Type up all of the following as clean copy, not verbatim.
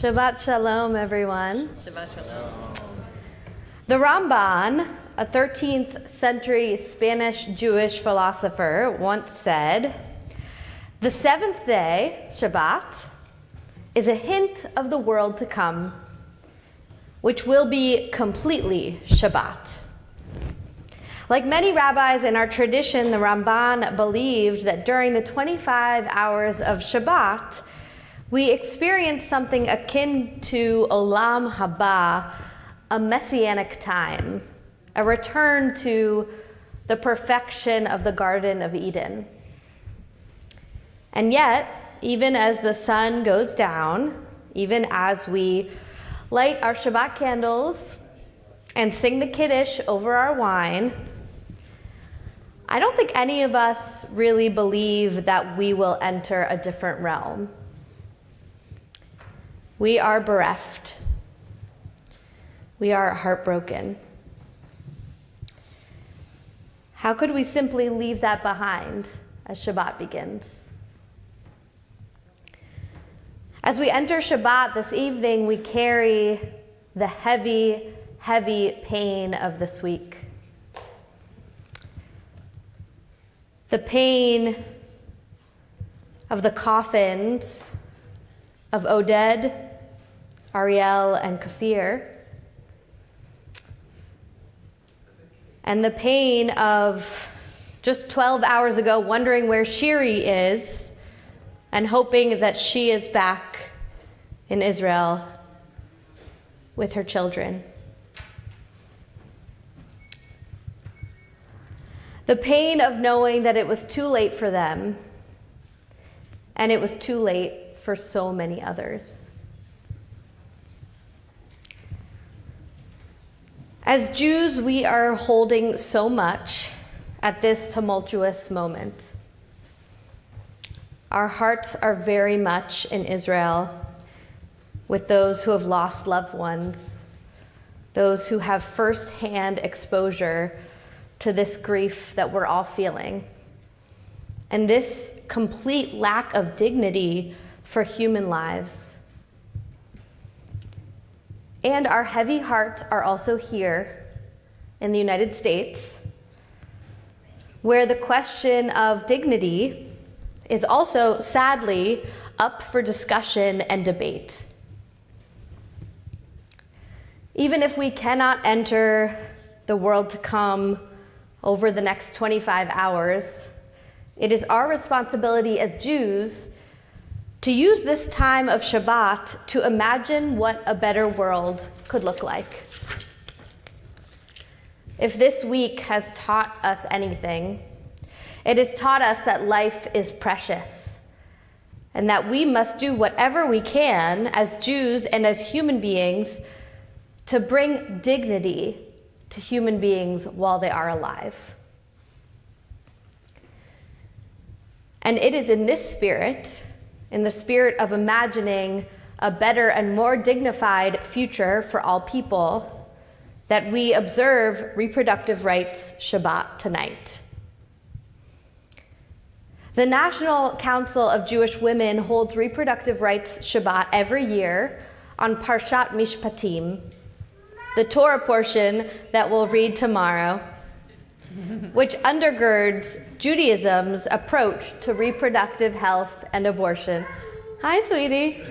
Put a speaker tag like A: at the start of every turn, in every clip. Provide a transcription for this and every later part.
A: Shabbat Shalom, everyone.
B: Shabbat Shalom.
A: The Ramban, a 13th century Spanish Jewish philosopher, once said, "The seventh day, Shabbat, is a hint of the world to come, which will be completely Shabbat." Like many rabbis in our tradition, the Ramban believed that during the 25 hours of Shabbat, we experience something akin to Olam Haba, a messianic time, a return to the perfection of the Garden of Eden. And yet, even as the sun goes down, even as we light our Shabbat candles and sing the Kiddush over our wine, I don't think any of us really believe that we will enter a different realm. We are bereft. We are heartbroken. How could we simply leave that behind as Shabbat begins? As we enter Shabbat this evening, we carry the heavy, heavy pain of this week. The pain of the coffins of Oded, Ariel, and Kafir, and the pain of just 12 hours ago wondering where Shiri is and hoping that she is back in Israel with her children. The pain of knowing that it was too late for them, and it was too late for so many others. As Jews, we are holding so much at this tumultuous moment. Our hearts are very much in Israel with those who have lost loved ones, those who have firsthand exposure to this grief that we're all feeling, and this complete lack of dignity for human lives. And our heavy hearts are also here in the United States, where the question of dignity is also, sadly, up for discussion and debate. Even if we cannot enter the world to come over the next 25 hours, it is our responsibility as Jews to use this time of Shabbat to imagine what a better world could look like. If this week has taught us anything, it has taught us that life is precious and that we must do whatever we can as Jews and as human beings to bring dignity to human beings while they are alive. And it is in this spirit, in the spirit of imagining a better and more dignified future for all people, that we observe Reproductive Rights Shabbat tonight. The National Council of Jewish Women holds Reproductive Rights Shabbat every year on Parshat Mishpatim, the Torah portion that we'll read tomorrow, which undergirds Judaism's approach to reproductive health and abortion. Hi, sweetie.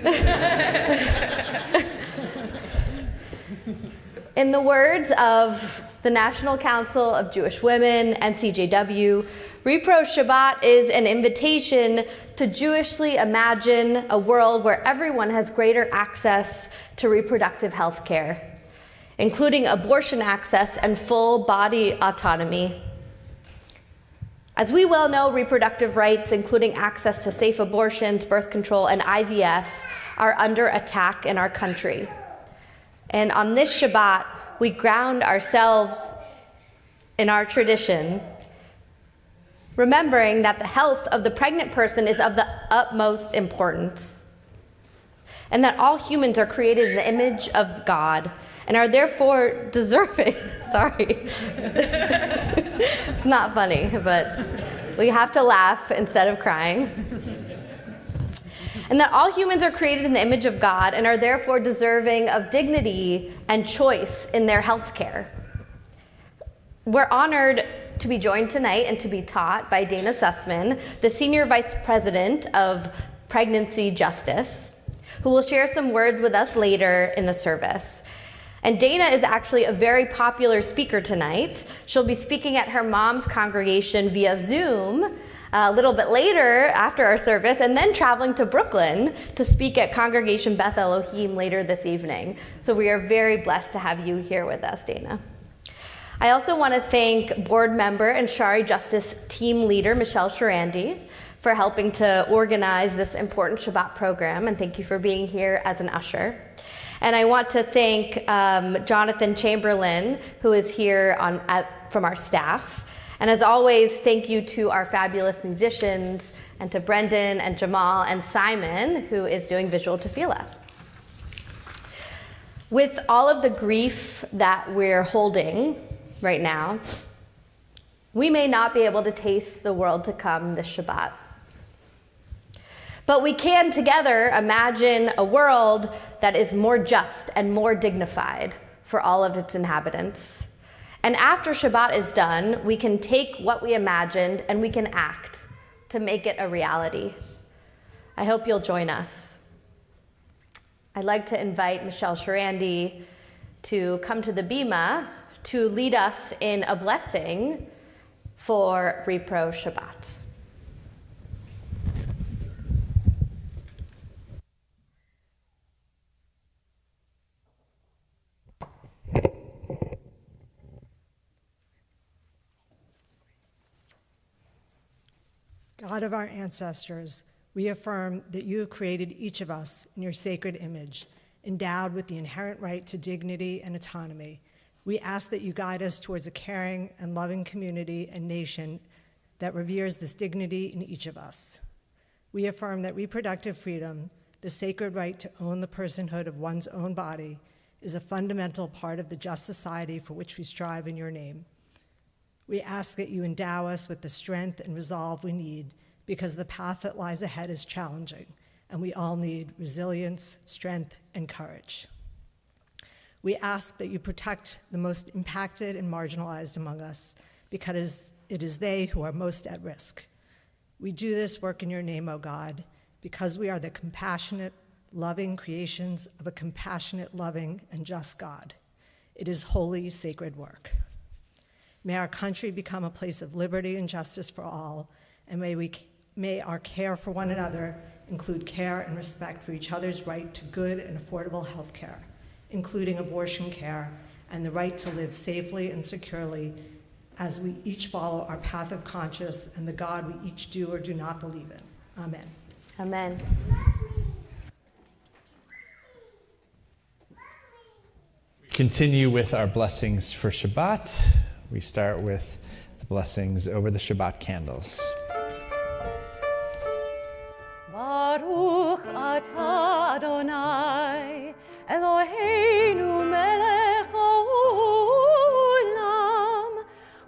A: In the words of the National Council of Jewish Women, NCJW, Repro Shabbat is an invitation to Jewishly imagine a world where everyone has greater access to reproductive health care, including abortion access and full body autonomy. As we well know, reproductive rights, including access to safe abortions, birth control, and IVF, are under attack in our country. And on this Shabbat, we ground ourselves in our tradition, remembering that the health of the pregnant person is of the utmost importance, and that all humans are created in the image of God and are therefore deserving. Sorry. It's not funny, but we have to laugh instead of crying. And that all humans are created in the image of God and are therefore deserving of dignity and choice in their health care. We're honored to be joined tonight and to be taught by Dana Sussman, the Senior Vice President of Pregnancy Justice, who will share some words with us later in the service. And Dana is actually a very popular speaker tonight. She'll be speaking at her mom's congregation via Zoom a little bit later after our service, and then traveling to Brooklyn to speak at Congregation Beth Elohim later this evening. So we are very blessed to have you here with us, Dana. I also want to thank board member and Shari Justice team leader, Michelle Sharandi, for helping to organize this important Shabbat program, and thank you for being here as an usher. And I want to thank Jonathan Chamberlain, who is here from our staff. And as always, thank you to our fabulous musicians, and to Brendan and Jamal and Simon, who is doing visual tefillah. With all of the grief that we're holding right now, we may not be able to taste the world to come this Shabbat. But we can together imagine a world that is more just and more dignified for all of its inhabitants. And after Shabbat is done, we can take what we imagined and we can act to make it a reality. I hope you'll join us. I'd like to invite Michelle Sharandi to come to the bima to lead us in a blessing for Repro Shabbat.
B: God of our ancestors, we affirm that you have created each of us in your sacred image, endowed with the inherent right to dignity and autonomy. We ask that you guide us towards a caring and loving community and nation that reveres this dignity in each of us. We affirm that reproductive freedom, the sacred right to own the personhood of one's own body, is a fundamental part of the just society for which we strive in your name. We ask that you endow us with the strength and resolve we need, because the path that lies ahead is challenging, and we all need resilience, strength, and courage. We ask that you protect the most impacted and marginalized among us, because it is they who are most at risk. We do this work in your name, O God, because we are the compassionate, loving creations of a compassionate, loving, and just God. It is holy, sacred work. May our country become a place of liberty and justice for all, and may our care for one another include care and respect for each other's right to good and affordable health care, including abortion care, and the right to live safely and securely as we each follow our path of conscience and the God we each do or do not believe in. Amen.
A: Amen.
C: We continue with our blessings for Shabbat. We start with the blessings over the Shabbat candles.
D: Baruch atah Adonai, Eloheinu melech haolam,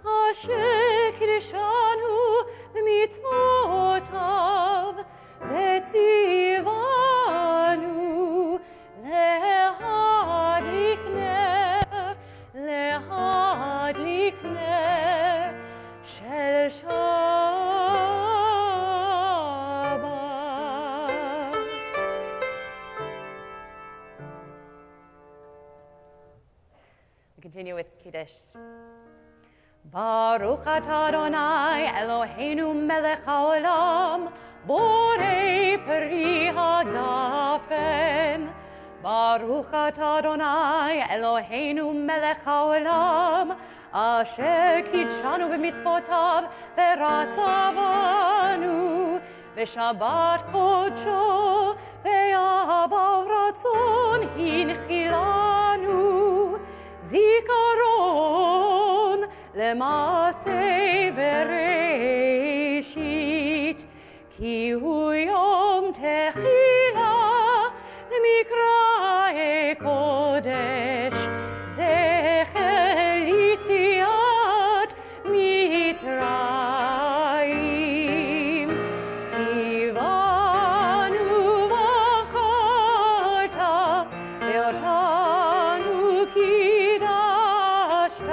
D: asher kiddushanu b'mitzvotav, v'tzivanu lehadlik ner shel Shabbat. We continue with Kiddush. Baruch atah Adonai Eloheinu melech haolam, borei peri hadafen. Baruch atah Adonai Eloheinu melech haolam, asher kidshanu b'mitzvotav v'ratzavanu v'shabbat kodsho v'yahava uratzon hinchilanu zikaron lemasei bereshit ki hu yom techila למקראי קודש, זכר ליציאת מצרים. קיוונו בחרת, ואותנו קידשת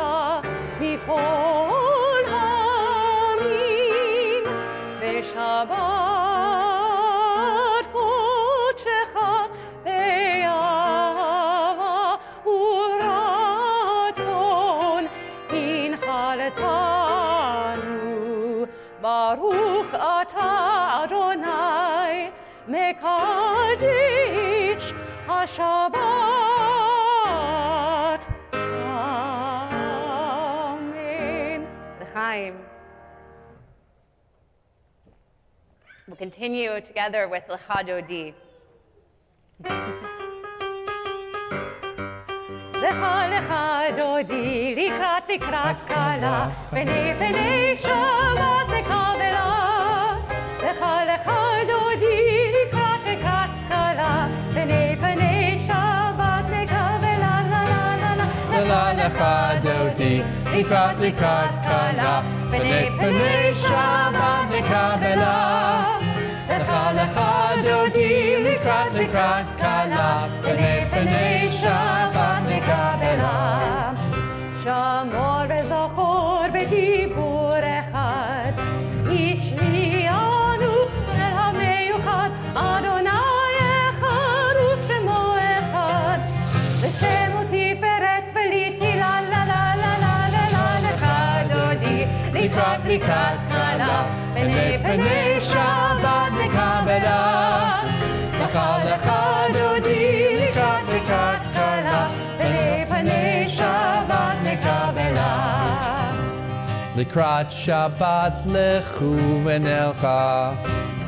D: מכל העמים, בשבת קודשך Baruch atah Adonai mekadesh HaShabbat. Amen. L'chaim. We'll continue together with Lecha Dodi. Lecha lecha dodi, likrat likrat kala, b'nei b'nei Shabbat nekavela. Lecha lecha dodi, likrat likrat kala, b'nei b'nei Shabbat nekavela. La la la la.
C: Lecha lecha dodi, likrat likrat kala, b'nei b'nei Shabbat nekavela. Lecha lecha dodi, likrat likrat kala, b'nei b'nei Shabbat nekavela.
D: שמור וזכור בדיבור אחד, השמיענו אל המיוחד, אדוני אחד ושמו אחד, ושמו תפארת וליטילה, לה לה לה לה לה לה לך דודי, לקראת לקראת קלה, בני בני שבת נקבלה. לך לך דודי, לקראת לקראת קלה, בני בני שבת נקבלה.
C: Likrat Shabbat lechu v'nelcha,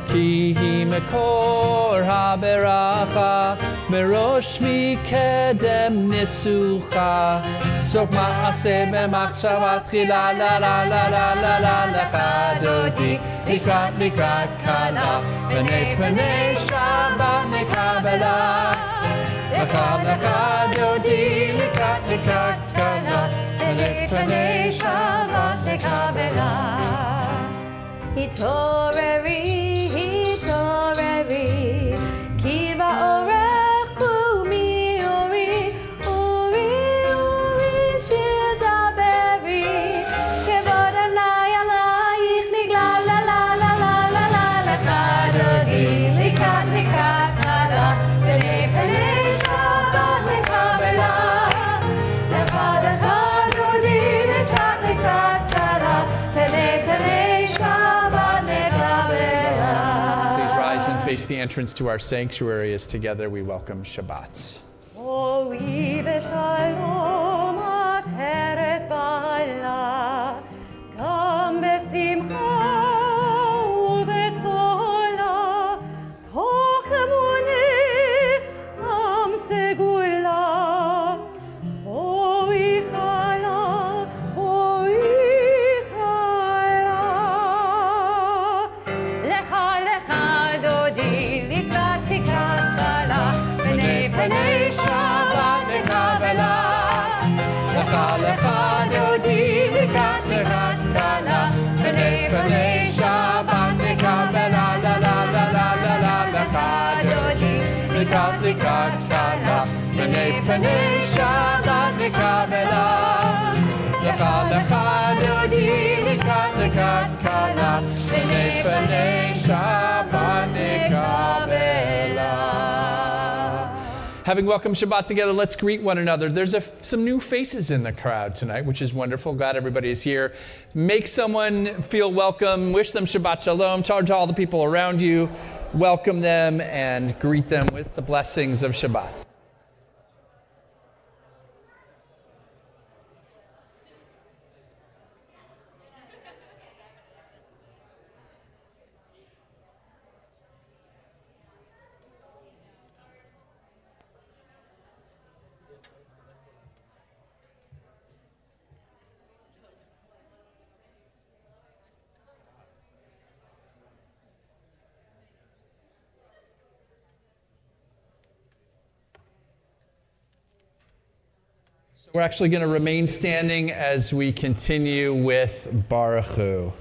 C: ki hi mekor haberacha, merosh mikedem nisucha. Sok ma'aseh b'machshava tchila la la la la la la lecha dodi, likrat kala, v'nei penei Shabbat nekabela. Lecha dodi, likrat kala, v'nei penei Shabbat nekabela.
A: Hitoreri, ki va'orech kumi uri, shidaberi, kevod Adonai alayich nigla la la la la la la lecha dodi, likrat kala, v'nei penei Shabbat nekabela. Lecha dodi, likrat kala, v'nei penei Shabbat nekabela.
C: Please rise and face the entrance to our sanctuary as together we welcome Shabbat.
D: Ohi v'shalom ateret ba'ala, gam besimcha u'betzola, toch emuni am segula. Ohi chala, lecha dodi, likrat kala, v'nei penei Shabbat nekabela. Lecha dodi, likrat kala, v'nei penei Shabbat nekabela. La la la la la la. Lecha dodi, likrat kala, v'nei penei Shabbat nekabela. Lecha dodi, likrat kala, v'nei penei Shabbat nekabela.
C: Having welcomed Shabbat together, let's greet one another. There's some new faces in the crowd tonight, which is wonderful. Glad everybody is here. Make someone feel welcome. Wish them Shabbat Shalom. Talk to all the people around you. Welcome them and greet them with the blessings of Shabbat. We're actually going to remain standing as we continue with Baruch Hu.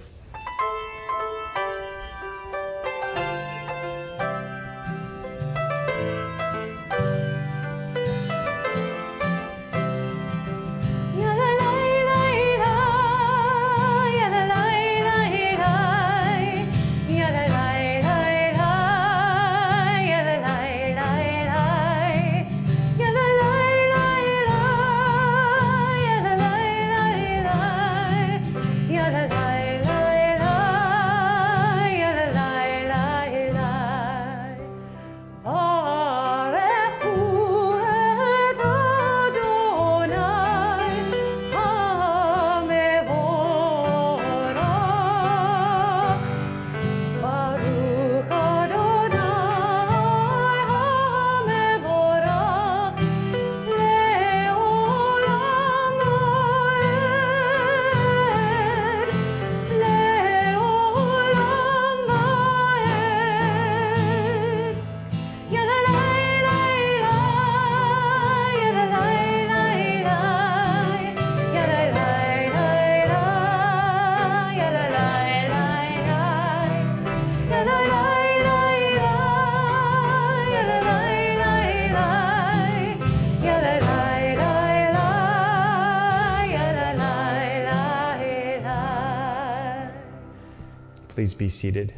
C: Please be seated.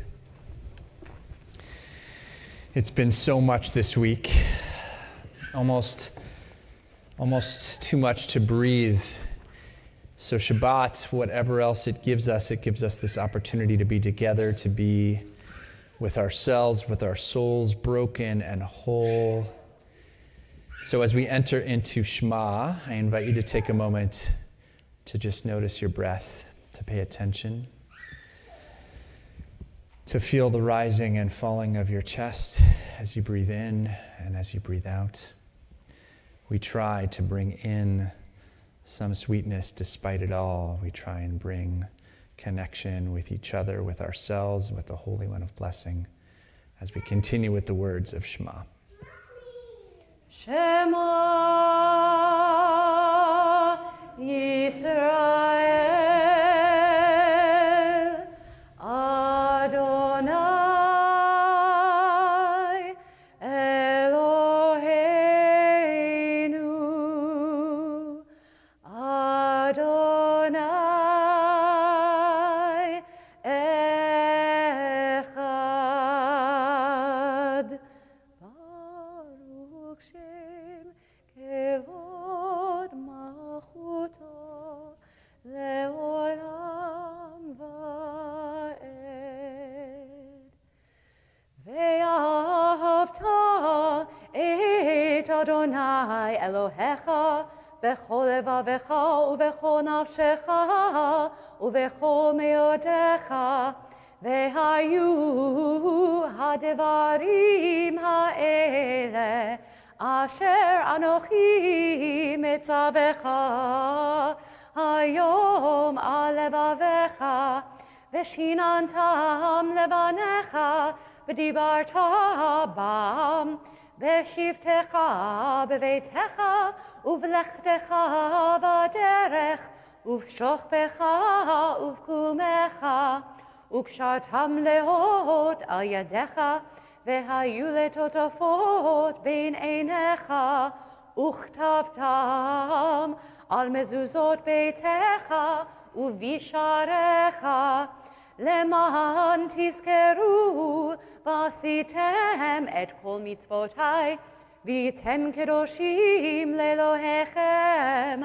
C: It's been so much this week, almost too much to breathe. So Shabbat, whatever else it gives us this opportunity to be together, to be with ourselves, with our souls broken and whole. So as we enter into Shema, I invite you to take a moment to just notice your breath, to pay attention, to feel the rising and falling of your chest as you breathe in and as you breathe out. We try to bring in some sweetness despite it all. We try and bring connection with each other, with ourselves, with the Holy One of Blessing, as we continue with the words of Shema.
D: Shema Yisrael Adonai Eloheinu Adonai Echad Baruch Shem Kevod Malchuto Leolam Va'ed Ve'ahavta et Adonai Elohecha bechol levavecha ubechol nafshecha ubechol meodecha ve'hayu hadevarim ha'ele asher anochi mitzavecha hayom al levavecha veshinantam levanecha v'dibarta bam Beshivtecha beveitecha uvlechtecha vaderech uvshochpecha uvkumecha ukshartam lehot al yadecha vehayu letotafot bein einecha uchtavtam al mezuzot beitecha uvisharecha Leman tizkeru vasitem et kol mitzvotai vitem kedoshim lelohechem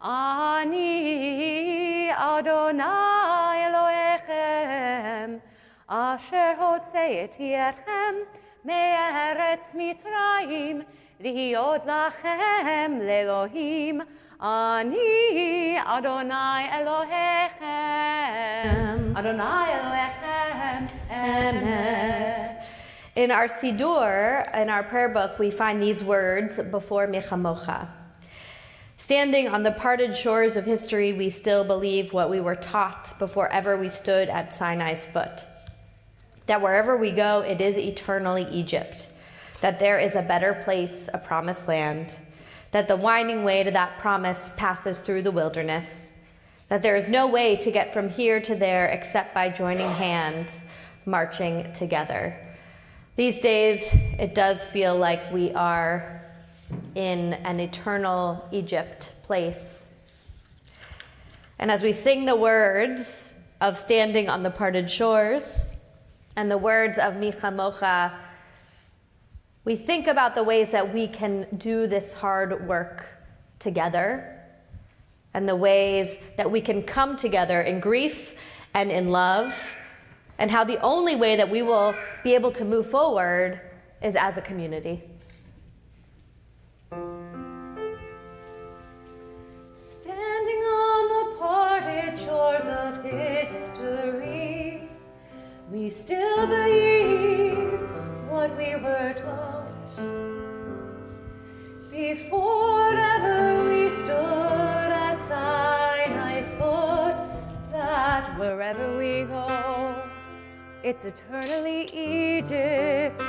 D: ani Adonai Elohechem asher hotzeiti etchem me'eretz Mitzrayim lihiot lachem lelohim ani Adonai Elohechem Adonai Elohechem Emet.
A: In our Siddur, in our prayer book, we find these words before Michamocha. Standing on the parted shores of history, we still believe what we were taught before ever we stood at Sinai's foot. That wherever we go, it is eternally Egypt. That there is a better place, a promised land. That the winding way to that promise passes through the wilderness. That there is no way to get from here to there except by joining hands, marching together. These days, it does feel like we are in an eternal Egypt place. And as we sing the words of Standing on the Parted Shores and the words of Michamocha, we think about the ways that we can do this hard work together and the ways that we can come together in grief and in love, and how the only way that we will be able to move forward is as a community.
D: Standing on the parted shores of history, we still believe what we were taught. Before ever we stood at Sinai's foot, that wherever we go, it's eternally Egypt.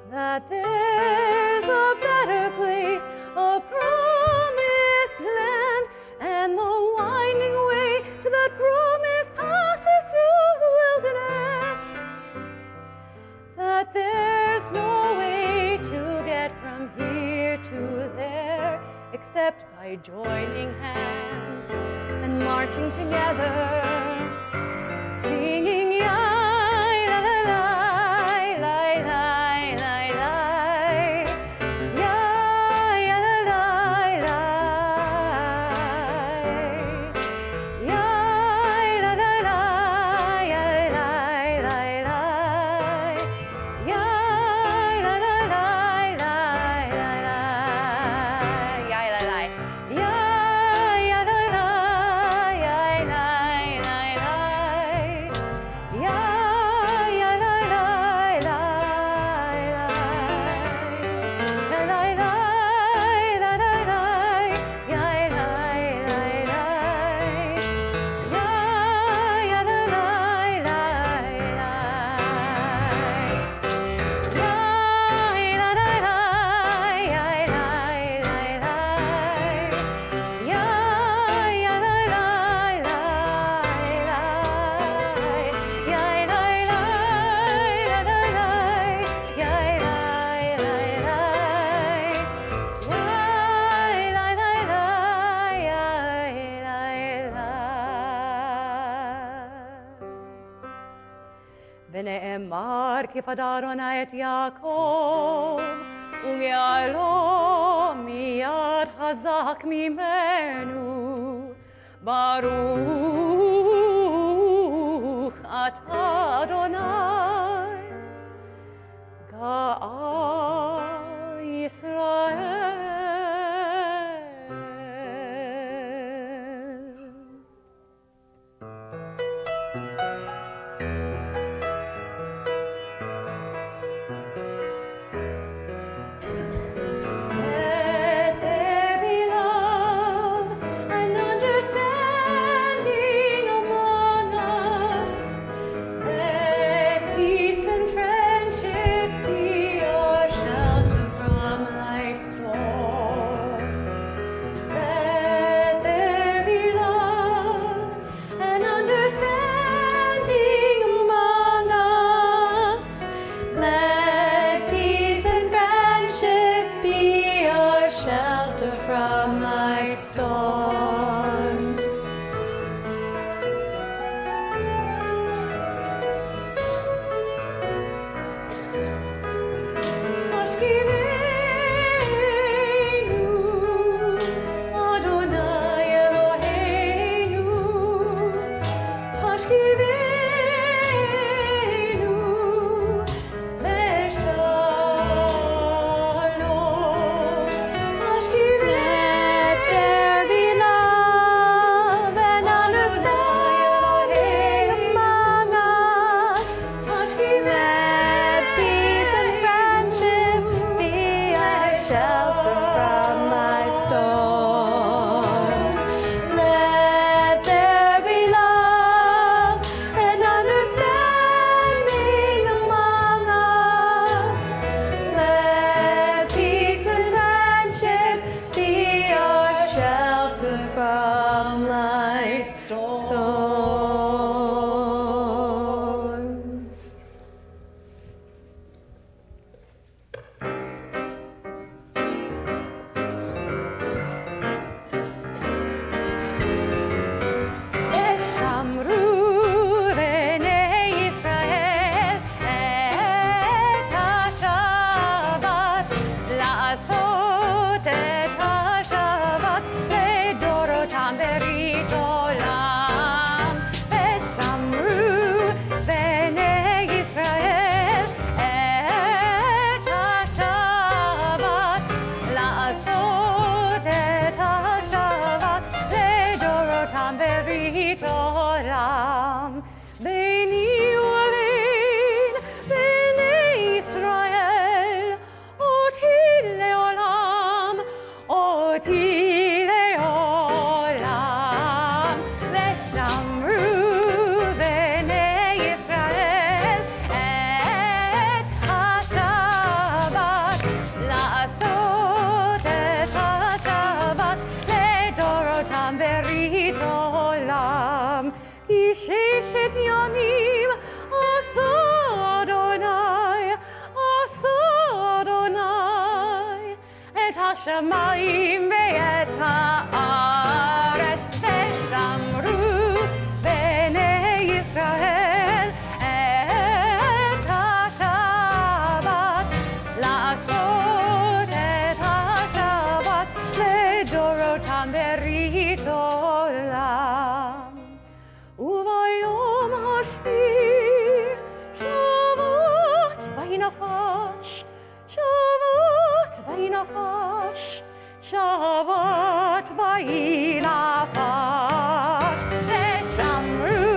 D: That there's a better place, a promised land, and the winding way to that promise passes through the wilderness. That there's no way to get from here to there except by joining hands and marching together, singing ya la la la la la la la, ya ya la la la, ya la la la ya la la la, ya la la la la la la, ya la la, ya ya la la ya la. Adonai et Yaakov, וגאלו מיד חזק ממנו. ברוך אתה אדוני, גאל ישראל.
E: השמיים ואת הארץ ושמרו בני ישראל את השבת, לעשות את השבת לדורותם ברית עולם. וביום השביעי שבת וינפש, שבת וינפש, שבת וינפש, ושמרו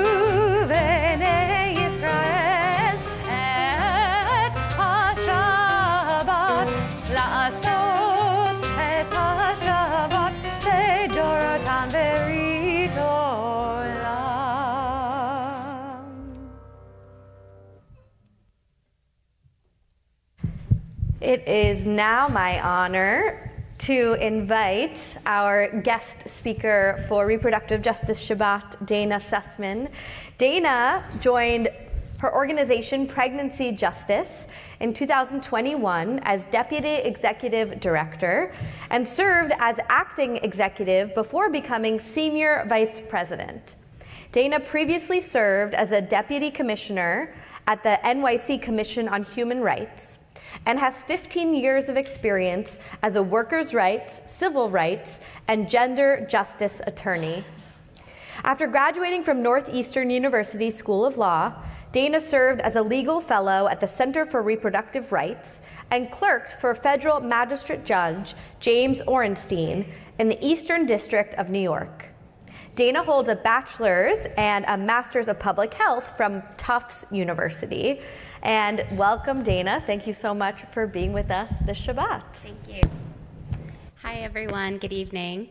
E: בני ישראל את השבת, לעשות את השבת לדורותם ברית עולם.
A: It is now my honor to invite our guest speaker for Reproductive Justice Shabbat, Dana Sussman. Dana joined her organization Pregnancy Justice in 2021 as Deputy Executive Director and served as acting executive before becoming Senior Vice President. Dana previously served as a deputy commissioner at the NYC Commission on Human Rights and has 15 years of experience as a workers' rights, civil rights, and gender justice attorney. After graduating from Northeastern University School of Law, Dana served as a legal fellow at the Center for Reproductive Rights and clerked for federal magistrate judge James Orenstein in the Eastern District of New York. Dana holds a bachelor's and a master's of public health from Tufts University. And welcome, Dana. Thank you so much for being with us this Shabbat.
F: Thank you. Hi, everyone. Good evening.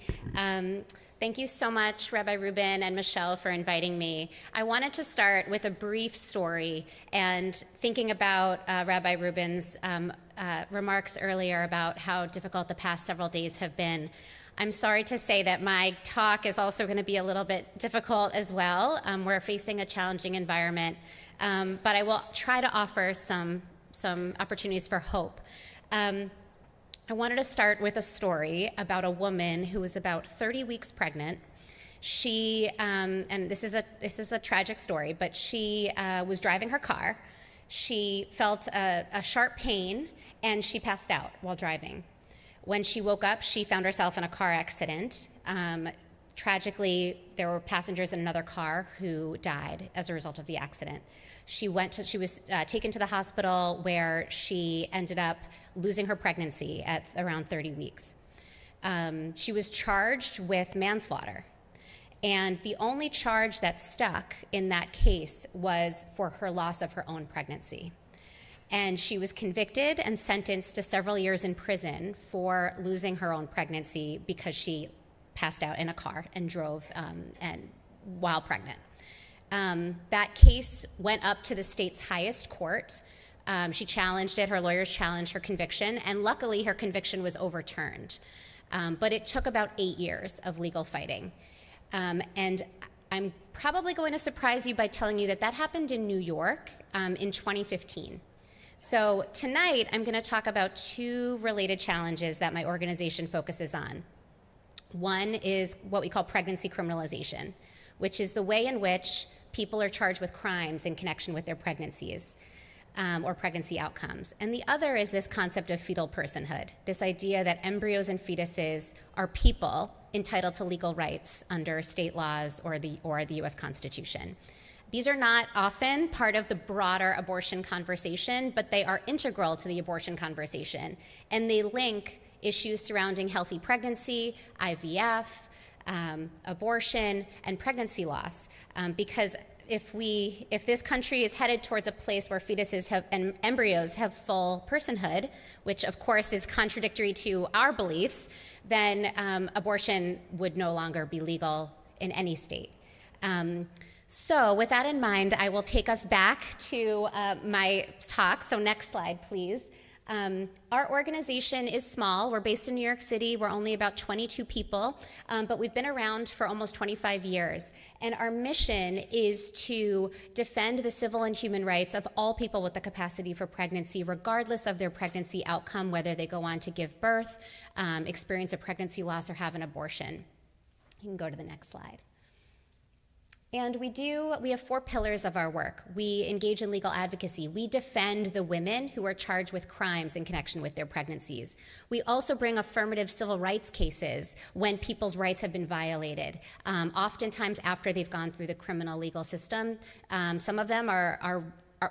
F: Thank you so much, Rabbi Rubin and Michelle, for inviting me. I wanted to start with a brief story and thinking about Rabbi Rubin's remarks earlier about how difficult the past several days have been. I'm sorry to say that my talk is also going to be a little bit difficult as well. We're facing a challenging environment, but I will try to offer some opportunities for hope. I wanted to start with a story about a woman who was about 30 weeks pregnant. She, and this is a tragic story, but she was driving her car. She felt a sharp pain, and she passed out while driving. When she woke up, she found herself in a car accident. Tragically, there were passengers in another car who died as a result of the accident. She was taken to the hospital where she ended up losing her pregnancy at around 30 weeks. She was charged with manslaughter. And the only charge that stuck in that case was for her loss of her own pregnancy. And she was convicted and sentenced to several years in prison for losing her own pregnancy because she passed out in a car and drove while pregnant. That case went up to the state's highest court. She challenged it, her lawyers challenged her conviction, and luckily her conviction was overturned. But it took about 8 years of legal fighting. And I'm probably going to surprise you by telling you that that happened in New York in 2015. So tonight, I'm going to talk about two related challenges that my organization focuses on. One is what we call pregnancy criminalization, which is the way in which people are charged with crimes in connection with their pregnancies or pregnancy outcomes. And the other is this concept of fetal personhood, this idea that embryos and fetuses are people entitled to legal rights under state laws or the US Constitution. These are not often part of the broader abortion conversation, but they are integral to the abortion conversation. And they link issues surrounding healthy pregnancy, IVF, abortion, and pregnancy loss. Because if this country is headed towards a place where fetuses and embryos have full personhood, which of course is contradictory to our beliefs, then abortion would no longer be legal in any state. So with that in mind, I will take us back to my talk. So next slide, please. Our organization is small. We're based in New York City. We're only about 22 people, but we've been around for almost 25 years. And our mission is to defend the civil and human rights of all people with the capacity for pregnancy, regardless of their pregnancy outcome, whether they go on to give birth, experience a pregnancy loss, or have an abortion. You can go to the next slide. And we have 4 pillars of our work. We engage in legal advocacy. We defend the women who are charged with crimes in connection with their pregnancies. We also bring affirmative civil rights cases when people's rights have been violated, oftentimes after they've gone through the criminal legal system. Some of them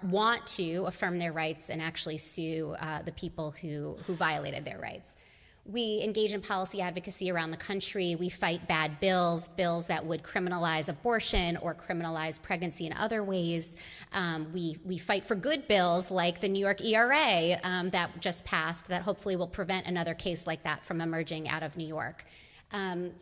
F: want to affirm their rights and actually sue the people who violated their rights. We engage in policy advocacy around the country. We fight bad bills that would criminalize abortion or criminalize pregnancy in other ways. We fight for good bills like the New York ERA that just passed that hopefully will prevent another case like that from emerging out of New York.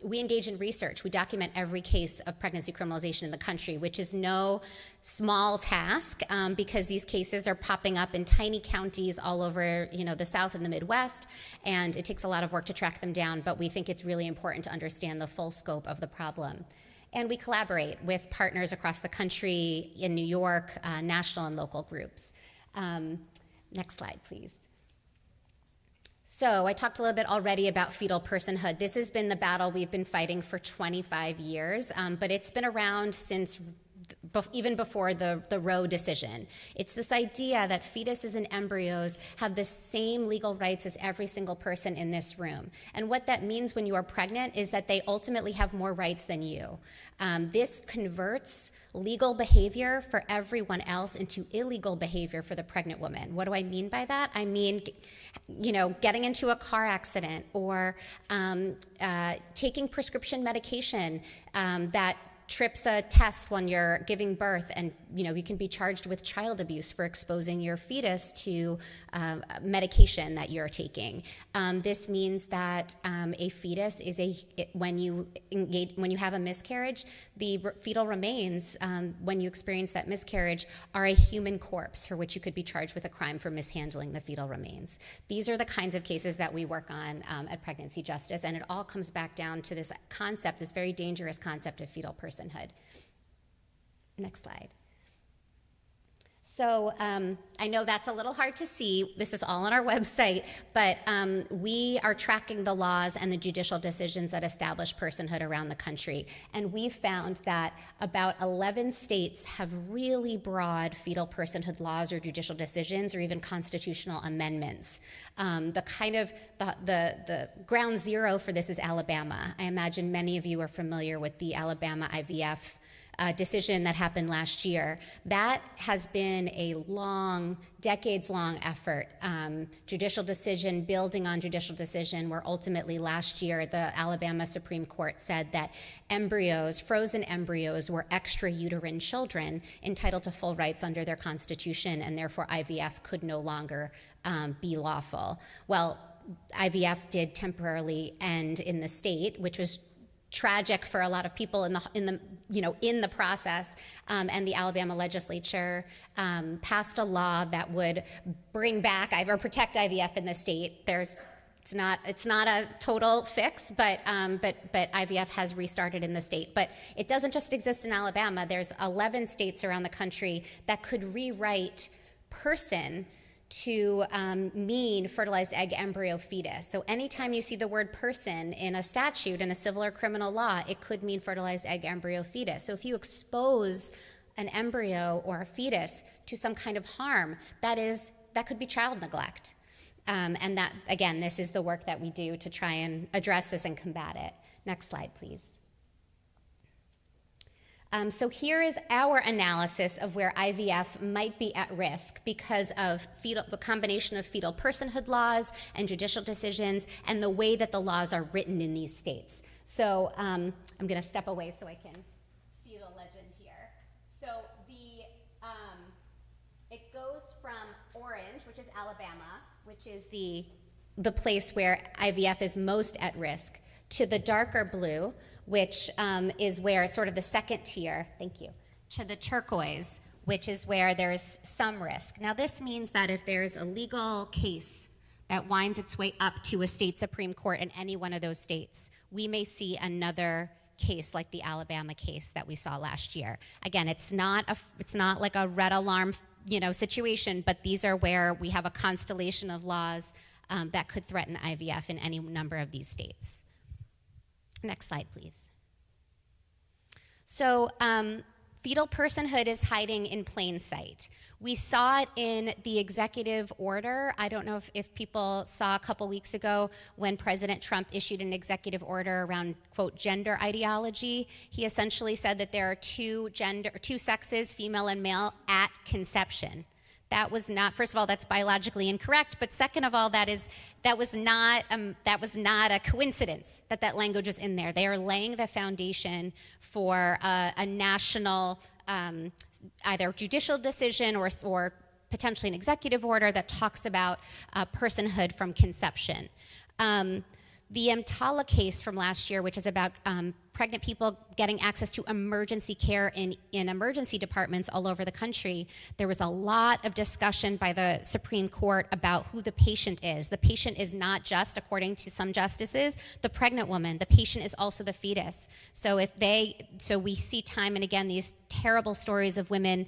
F: We engage in research. We document every case of pregnancy criminalization in the country, which is no small task because these cases are popping up in tiny counties all over the South and the Midwest, and it takes a lot of work to track them down, but we think it's really important to understand the full scope of the problem. And we collaborate with partners across the country, in New York, national and local groups. Next slide, please. So I talked a little bit already about fetal personhood. This has been the battle we've been fighting for 25 years, but it's been around since even before the Roe decision. It's this idea that fetuses and embryos have the same legal rights as every single person in this room. And what that means when you are pregnant is that they ultimately have more rights than you. This converts legal behavior for everyone else into illegal behavior for the pregnant woman. What do I mean by that? I mean, getting into a car accident or taking prescription medication that trips a test when you're giving birth, and you can be charged with child abuse for exposing your fetus to medication that you're taking. This means that a fetus is when you have a miscarriage, the fetal remains when you experience that miscarriage are a human corpse for which you could be charged with a crime for mishandling the fetal remains. These are the kinds of cases that we work on at Pregnancy Justice, and it all comes back down to this concept, this very dangerous concept of fetal personhood. Next slide. So I know that's a little hard to see. This is all on our website, but we are tracking the laws and the judicial decisions that establish personhood around the country. And we found that about 11 states have really broad fetal personhood laws or judicial decisions or even constitutional amendments. The ground zero for this is Alabama. I imagine many of you are familiar with the Alabama IVF decision that happened last year. That has been a decades-long effort. Judicial decision, building on judicial decision, where ultimately last year the Alabama Supreme Court said that frozen embryos were extrauterine children entitled to full rights under their constitution, and therefore IVF could no longer be lawful. Well, IVF did temporarily end in the state, which was tragic for a lot of people in the process, and the Alabama legislature passed a law that would bring back or protect IVF in the state. It's not a total fix, but IVF has restarted in the state. But it doesn't just exist in Alabama. There's 11 states around the country that could rewrite person to mean fertilized egg, embryo, fetus. So anytime you see the word person in a statute, in a civil or criminal law, it could mean fertilized egg, embryo, fetus. So if you expose an embryo or a fetus to some kind of harm, that could be child neglect. And that, again, this is the work that we do to try and address this and combat it. Next slide, please. So here is our analysis of where IVF might be at risk because of the combination of fetal personhood laws and judicial decisions and the way that the laws are written in these states. So I'm going to step away so I can see the legend here. So it goes from orange, which is Alabama, which is the place where IVF is most at risk, to the darker blue, which is where it's sort of the second tier, thank you, to the turquoise, which is where there's some risk. Now this means that if there's a legal case that winds its way up to a state Supreme Court in any one of those states, we may see another case like the Alabama case that we saw last year. Again, it's not like a red alarm situation, but these are where we have a constellation of laws that could threaten IVF in any number of these states. Next slide, please. So fetal personhood is hiding in plain sight. We saw it in the executive order. I don't know if people saw a couple weeks ago when President Trump issued an executive order around, quote, gender ideology. He essentially said that there are two sexes, female and male, at conception. That was not, first of all, that's biologically incorrect, but second of all, that was not a coincidence that language was in there. They are laying the foundation for a national either judicial decision or potentially an executive order that talks about personhood from conception. The EMTALA case from last year, which is about pregnant people getting access to emergency care in emergency departments all over the country, there was a lot of discussion by the Supreme Court about who the patient is. The patient is not just, according to some justices, the pregnant woman. The patient is also the fetus. So we see time and again these terrible stories of women,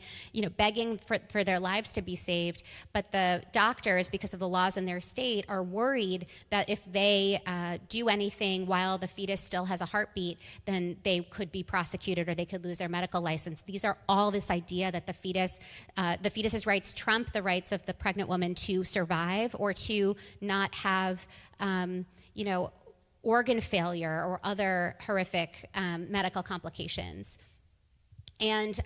F: begging for their lives to be saved, but the doctors, because of the laws in their state, are worried that if they do anything while the fetus still has a heartbeat, then they could be prosecuted or they could lose their medical license. These are all this idea that the fetus's rights trump the rights of the pregnant woman to survive or to not have, organ failure or other horrific medical complications. And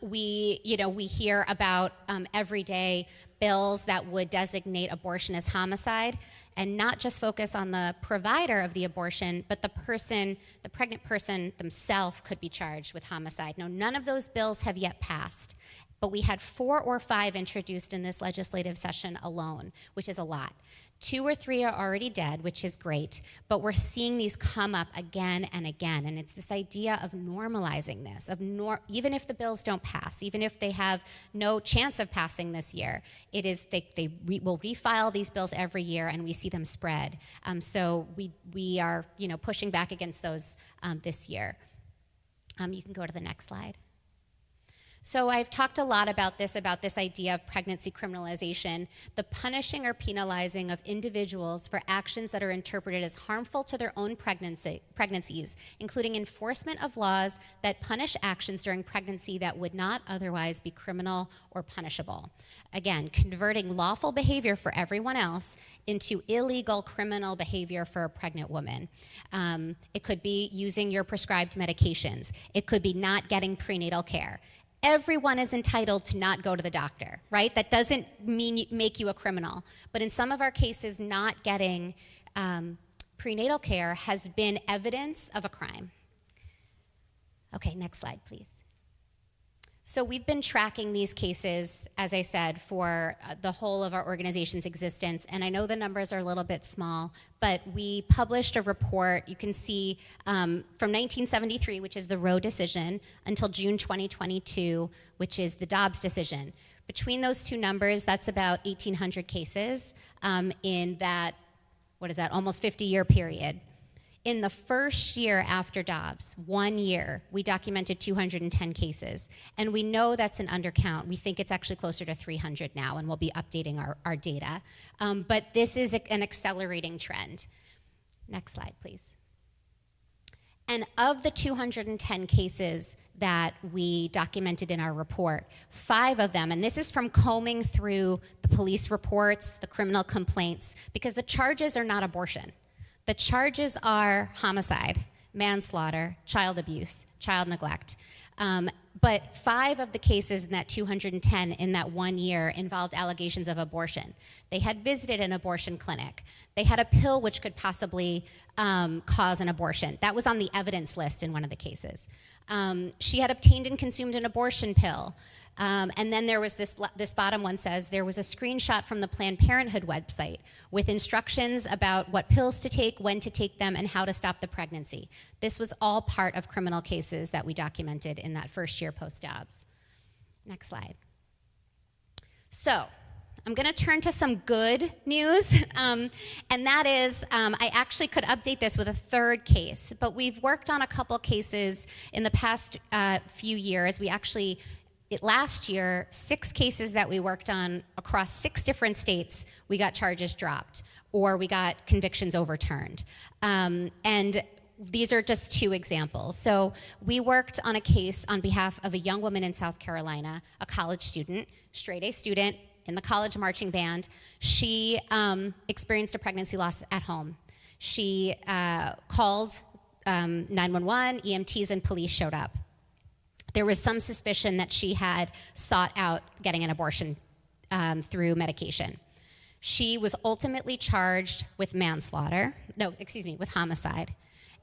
F: we hear about everyday bills that would designate abortion as homicide and not just focus on the provider of the abortion, but the pregnant person themselves could be charged with homicide. Now, none of those bills have yet passed, but we had 4 or 5 introduced in this legislative session alone, which is a lot. 2 or 3 are already dead, which is great, but we're seeing these come up again and again, and it's this idea of normalizing this, even if the bills don't pass, even if they have no chance of passing this year, it is they will refile these bills every year, and we see them spread. So we are pushing back against those this year. You can go to the next slide. So I've talked a lot about this idea of pregnancy criminalization, the punishing or penalizing of individuals for actions that are interpreted as harmful to their own pregnancies, including enforcement of laws that punish actions during pregnancy that would not otherwise be criminal or punishable. Again, converting lawful behavior for everyone else into illegal criminal behavior for a pregnant woman. It could be using your prescribed medications. It could be not getting prenatal care. Everyone is entitled to not go to the doctor, right? That doesn't make you a criminal. But in some of our cases, not getting prenatal care has been evidence of a crime. Okay, next slide, please. So we've been tracking these cases, as I said, for the whole of our organization's existence, and I know the numbers are a little bit small, but we published a report, you can see, from 1973, which is the Roe decision, until June 2022, which is the Dobbs decision. Between those two numbers, that's about 1,800 cases in that, almost 50-year period. In the first year after Dobbs, 1 year, we documented 210 cases. And we know that's an undercount. We think it's actually closer to 300 now, and we'll be updating our data. But this is an accelerating trend. Next slide, please. And of the 210 cases that we documented in our report, 5 of them, and this is from combing through the police reports, the criminal complaints, because the charges are not abortion. The charges are homicide, manslaughter, child abuse, child neglect. But 5 of the cases in that 210 in that 1 year involved allegations of abortion. They had visited an abortion clinic. They had a pill which could possibly cause an abortion. That was on the evidence list in one of the cases. She had obtained and consumed an abortion pill. And then there was this bottom one says, there was a screenshot from the Planned Parenthood website with instructions about what pills to take, when to take them, and how to stop the pregnancy. This was all part of criminal cases that we documented in that first year post-Dobbs. Next slide. So I'm going to turn to some good news, and that is I actually could update this with a 3rd case, but we've worked on a couple cases in the past few years. Last year, 6 cases that we worked on across 6 different states, we got charges dropped or we got convictions overturned. And these are just 2 examples. So we worked on a case on behalf of a young woman in South Carolina, a college student, straight-A student in the college marching band. She experienced a pregnancy loss at home. She called 911, EMTs and police showed up. There was some suspicion that she had sought out getting an abortion through medication. She was ultimately charged with with homicide.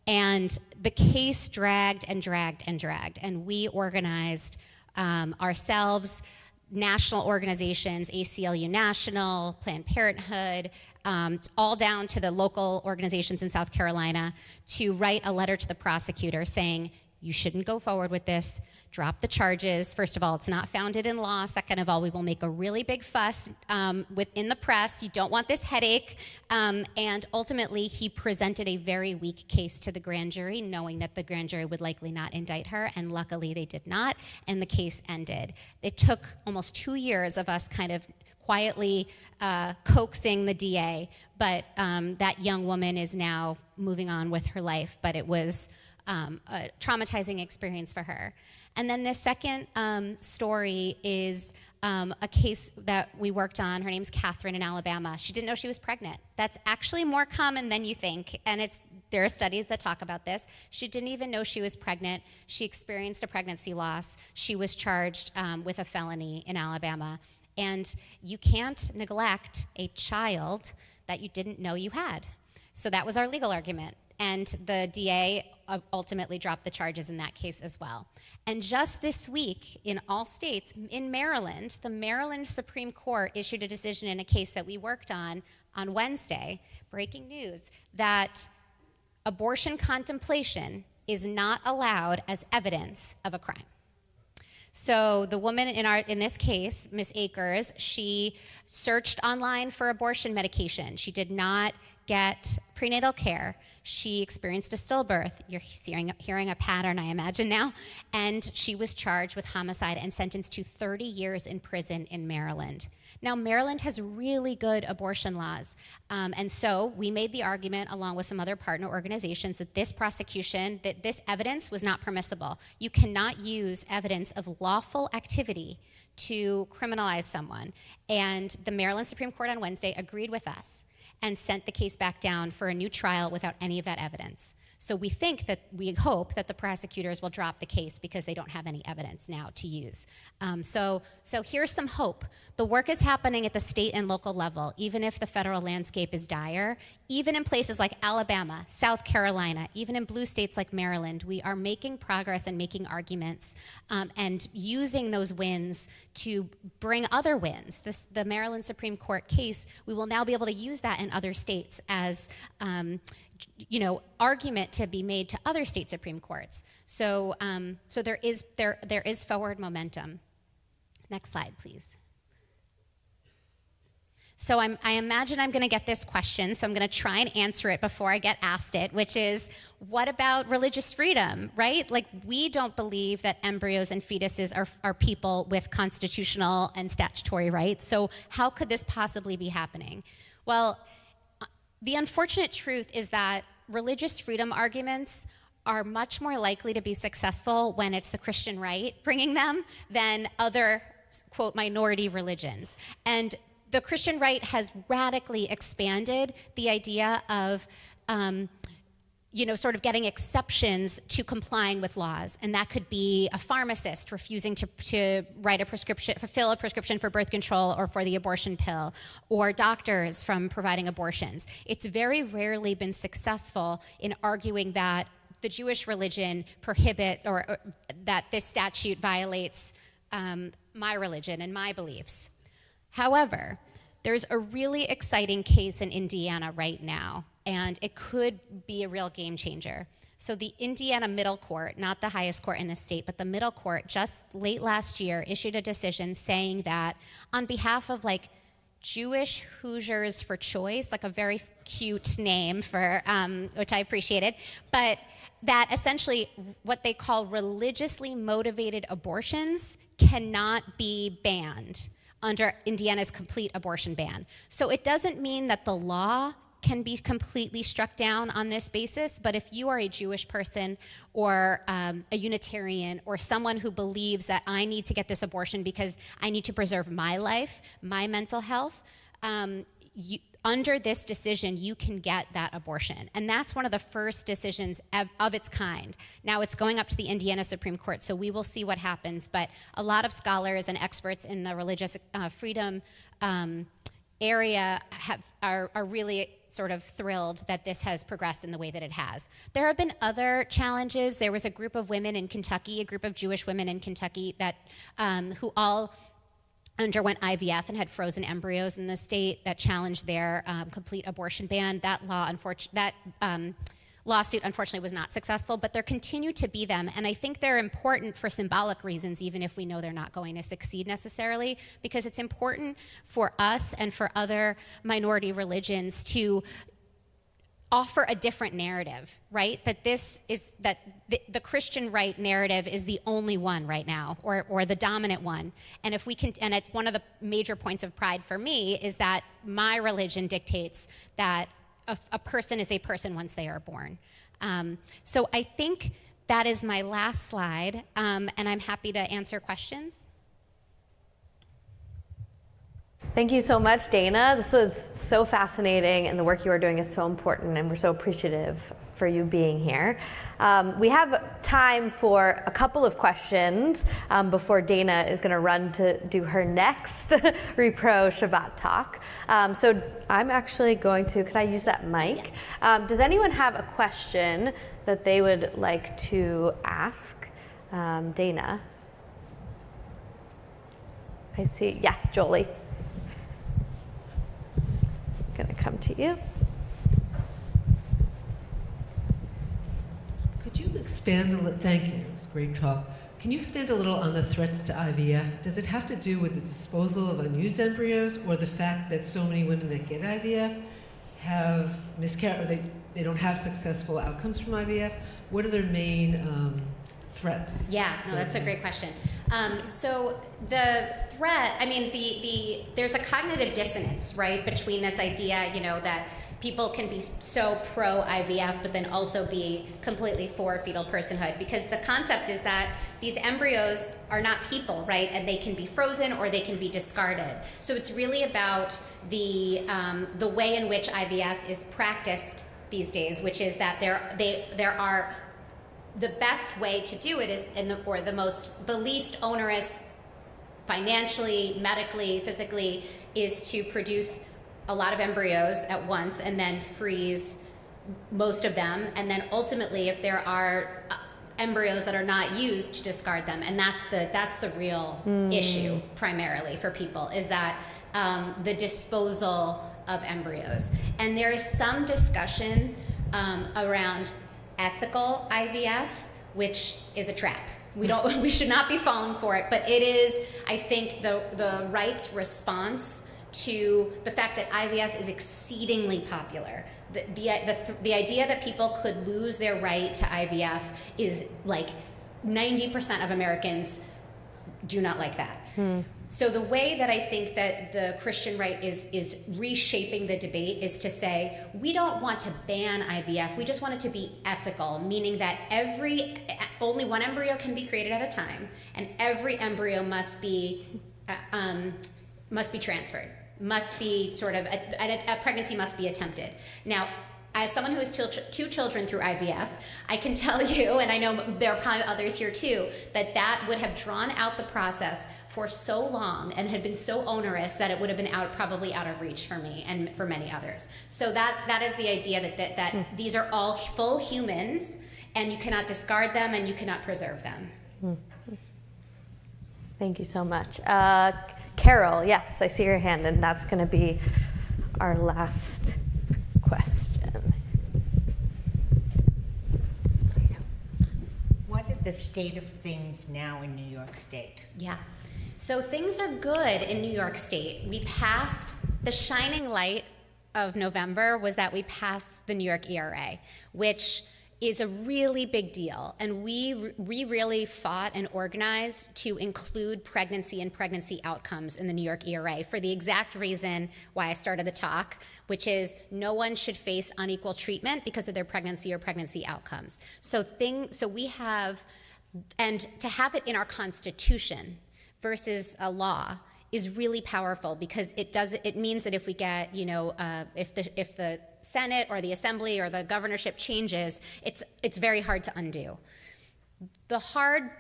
F: And the case dragged and dragged and dragged. And we organized ourselves, national organizations, ACLU National, Planned Parenthood, all down to the local organizations in South Carolina, to write a letter to the prosecutor saying, you shouldn't go forward with this, drop the charges. First of all, it's not founded in law. Second of all, we will make a really big fuss within the press. You don't want this headache. And ultimately, he presented a very weak case to the grand jury, knowing that the grand jury would likely not indict her, and luckily they did not, and the case ended. It took almost 2 years of us kind of quietly coaxing the DA, but that young woman is now moving on with her life, but it was a traumatizing experience for her. And then the second story is a case that we worked on. Her name's Catherine in Alabama. She didn't know she was pregnant. That's actually more common than you think, and there are studies that talk about this. She didn't even know she was pregnant. She experienced a pregnancy loss. She was charged with a felony in Alabama. And you can't neglect a child that you didn't know you had. So that was our legal argument. And the DA ultimately dropped the charges in that case as well. And just this week, in all states, in Maryland, the Maryland Supreme Court issued a decision in a case that we worked on Wednesday, breaking news, that abortion contemplation is not allowed as evidence of a crime. So the woman in this case, Miss Akers, she searched online for abortion medication. She did not get prenatal care. She experienced a stillbirth. You're hearing a pattern, I imagine now. And she was charged with homicide and sentenced to 30 years in prison in Maryland. Now, Maryland has really good abortion laws. And so we made the argument, along with some other partner organizations, that this prosecution, that this evidence was not permissible. You cannot use evidence of lawful activity to criminalize someone. And the Maryland Supreme Court on Wednesday agreed with us and sent the case back down for a new trial without any of that evidence. So we hope that the prosecutors will drop the case because they don't have any evidence now to use. So here's some hope. The work is happening at the state and local level, even if the federal landscape is dire. Even in places like Alabama, South Carolina, even in blue states like Maryland, we are making progress and making arguments and using those wins to bring other wins. The Maryland Supreme Court case, we will now be able to use that in other states as argument to be made to other state Supreme Courts. So there is forward momentum. Next slide, please. So I imagine I'm going to get this question, so I'm going to try and answer it before I get asked it, which is, what about religious freedom, right? Like, we don't believe that embryos and fetuses are people with constitutional and statutory rights, so how could this possibly be happening? Well, the unfortunate truth is that religious freedom arguments are much more likely to be successful when it's the Christian right bringing them than other, quote, minority religions. And the Christian right has radically expanded the idea of sort of getting exceptions to complying with laws. And that could be a pharmacist refusing to write a prescription, fulfill a prescription for birth control or for the abortion pill, or doctors from providing abortions. It's very rarely been successful in arguing that the Jewish religion or that this statute violates my religion and my beliefs. However, there's a really exciting case in Indiana right now, and it could be a real game changer. So the Indiana Middle Court, not the highest court in the state, but the Middle Court, just late last year, issued a decision saying that on behalf of Jewish Hoosiers for Choice, like a very cute name for, which I appreciated, but that essentially what they call religiously motivated abortions cannot be banned under Indiana's complete abortion ban. So it doesn't mean that the law can be completely struck down on this basis, but if you are a Jewish person or a Unitarian or someone who believes that I need to get this abortion because I need to preserve my life, my mental health, under this decision, you can get that abortion. And that's one of the first decisions of its kind. Now it's going up to the Indiana Supreme Court, so we will see what happens. But a lot of scholars and experts in the religious freedom area are really sort of thrilled that this has progressed in the way that it has. There have been other challenges. There was a group of women in Kentucky, a group of Jewish women in Kentucky that who all underwent IVF and had frozen embryos in the state that challenged their complete abortion ban. That lawsuit unfortunately was not successful, but there continue to be them, and I think they're important for symbolic reasons, even if we know they're not going to succeed necessarily, because it's important for us and for other minority religions to offer a different narrative, right? That the Christian right narrative is the only one right now, or the dominant one. And if we can, and one of the major points of pride for me is that my religion dictates that a person is a person once they are born. So I think that is my last slide, and I'm happy to answer questions.
A: Thank you so much, Dana. This was so fascinating, and the work you are doing is so important, and we're so appreciative for you being here. We have time for a couple of questions before Dana is going to run to do her next Repro Shabbat talk. So I'm actually going to, could I use that mic? Yes. Does anyone have a question that they would like to ask Dana? I see, yes, Jolie. Going to come to you.
G: Could you expand a little? Thank you. It was a great talk. Can you expand a little on the threats to IVF? Does it have to do with the disposal of unused embryos, or the fact that so many women that get IVF have miscarried, or they don't have successful outcomes from IVF? What are their main threats?
F: Yeah, no, that's a great question. So the threat, I mean, there's a cognitive dissonance, right, between this idea, that people can be so pro-IVF, but then also be completely for fetal personhood, because the concept is that these embryos are not people, right, and they can be frozen or they can be discarded. So it's really about the way in which IVF is practiced these days, which is that there are the best way to do it is the least onerous financially, medically, physically, is to produce a lot of embryos at once and then freeze most of them, and then ultimately, if there are embryos that are not used, to discard them. And that's the real issue primarily for people, is that the disposal of embryos. And there is some discussion around ethical IVF, which is a trap. We should not be falling for it, but it is, I think, the right's response to the fact that IVF is exceedingly popular. The idea that people could lose their right to IVF is like 90% of Americans do not like that. So the way that I think that the Christian right is reshaping the debate is to say, we don't want to ban IVF, we just want it to be ethical, meaning that only one embryo can be created at a time, and every embryo must be transferred, must be sort of, a pregnancy must be attempted. Now, as someone who has two children through IVF, I can tell you, and I know there are probably others here too, that would have drawn out the process for so long and had been so onerous that it would have been probably out of reach for me and for many others. So that is the idea that these are all full humans, and you cannot discard them and you cannot preserve them.
A: Thank you so much. Carol, yes, I see your hand, and that's going to be our last question.
H: What is the state of things now in New York State?
F: Yeah. So things are good in New York State. We passed, the shining light of November was that we passed the New York ERA, which is a really big deal. And we really fought and organized to include pregnancy and pregnancy outcomes in the New York ERA for the exact reason why I started the talk, which is no one should face unequal treatment because of their pregnancy or pregnancy outcomes. So we have, and to have it in our Constitution versus a law is really powerful, because it means that if we get, if the Senate or the Assembly or the governorship changes, it's very hard to undo. The hard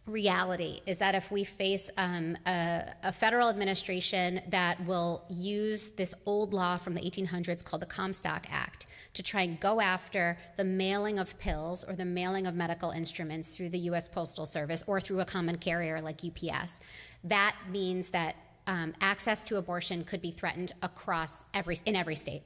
F: reality is that if we face a federal administration that will use this old law from the 1800s called the Comstock Act to try and go after the mailing of pills or the mailing of medical instruments through the U.S. Postal Service or through a common carrier like UPS, that means that access to abortion could be threatened in every state.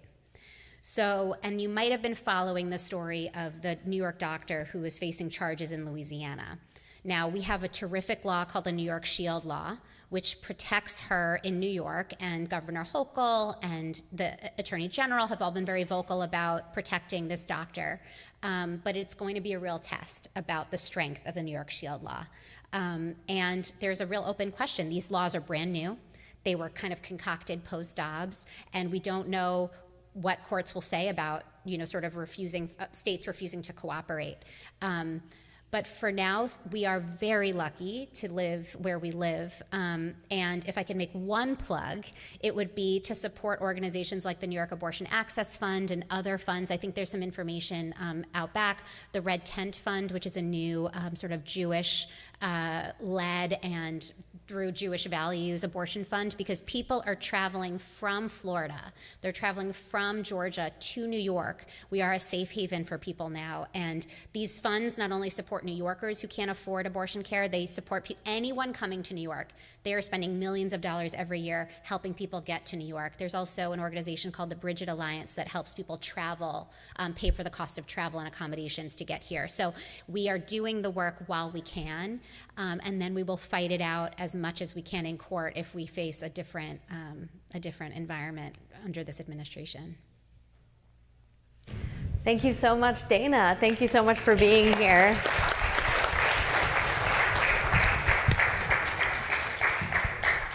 F: So, and you might have been following the story of the New York doctor who is facing charges in Louisiana. Now, we have a terrific law called the New York Shield Law, which protects her in New York, and Governor Hochul and the Attorney General have all been very vocal about protecting this doctor. But it's going to be a real test about the strength of the New York Shield Law. And there's a real open question. These laws are brand new. They were kind of concocted post-Dobbs, and we don't know what courts will say about, sort of states refusing to cooperate. But for now, we are very lucky to live where we live. And if I could make one plug, it would be to support organizations like the New York Abortion Access Fund and other funds. I think there's some information out back. The Red Tent Fund, which is a new sort of Jewish led and through Jewish values abortion fund, because people are traveling from Florida. They're traveling from Georgia to New York. We are a safe haven for people now. And these funds not only support New Yorkers who can't afford abortion care, they support anyone coming to New York. They are spending millions of dollars every year helping people get to New York. There's also an organization called the Bridget Alliance that helps people travel, pay for the cost of travel and accommodations to get here. So we are doing the work while we can, and then we will fight it out as much as we can in court if we face a different environment under this administration.
A: Thank you so much, Dana. Thank you so much for being here.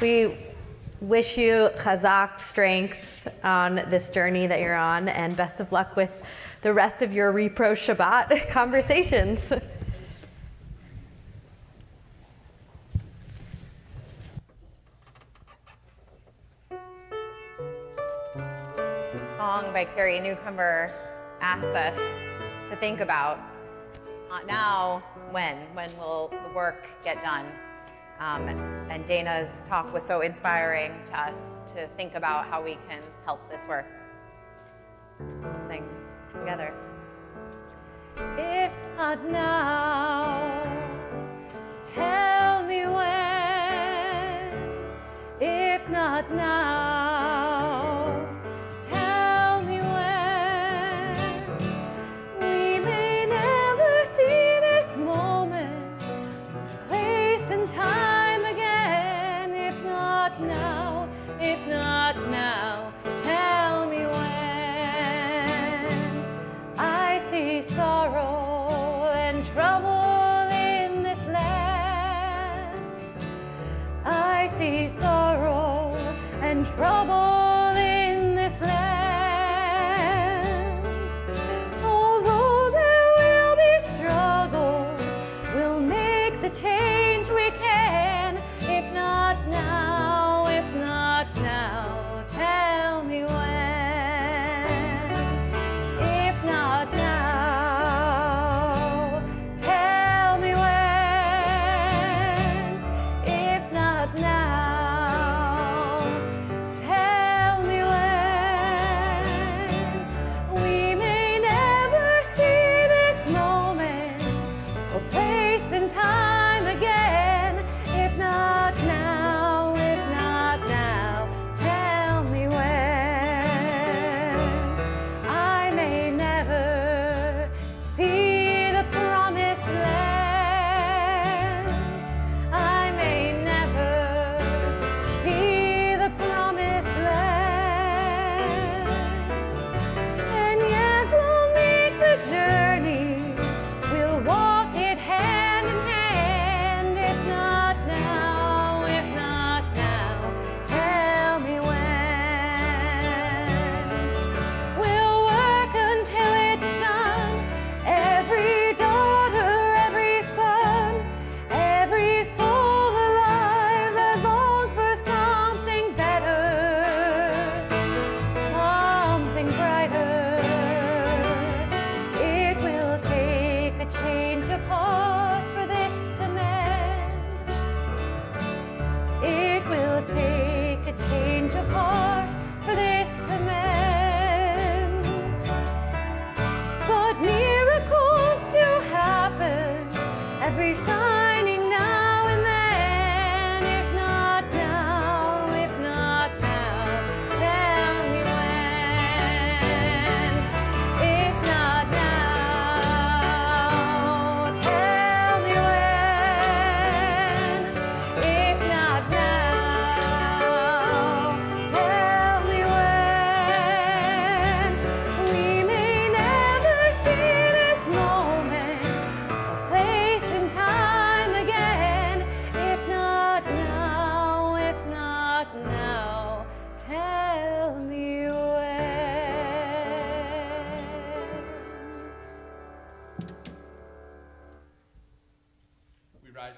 A: We wish you chazak, strength on this journey that you're on, and best of luck with the rest of your Repro Shabbat conversations.
E: Song by Carrie Newcomer asks us to think about, not now, when will the work get done? And Dana's talk was so inspiring to us to think about how we can help this work. We'll sing together. If not now, tell me when. If not now, tell me when. We may never see this moment, place and time again. If not now, tell me when. I see sorrow and trouble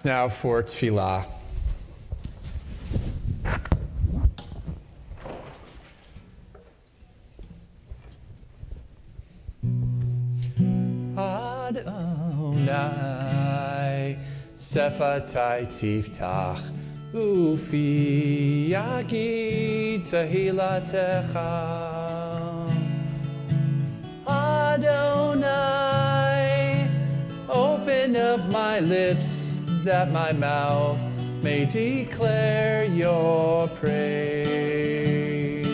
C: Now for tefillah. Adonai, sefatai tiftach, ufi yagi tehilatecha. Adonai, open up my lips that my mouth may declare your praise.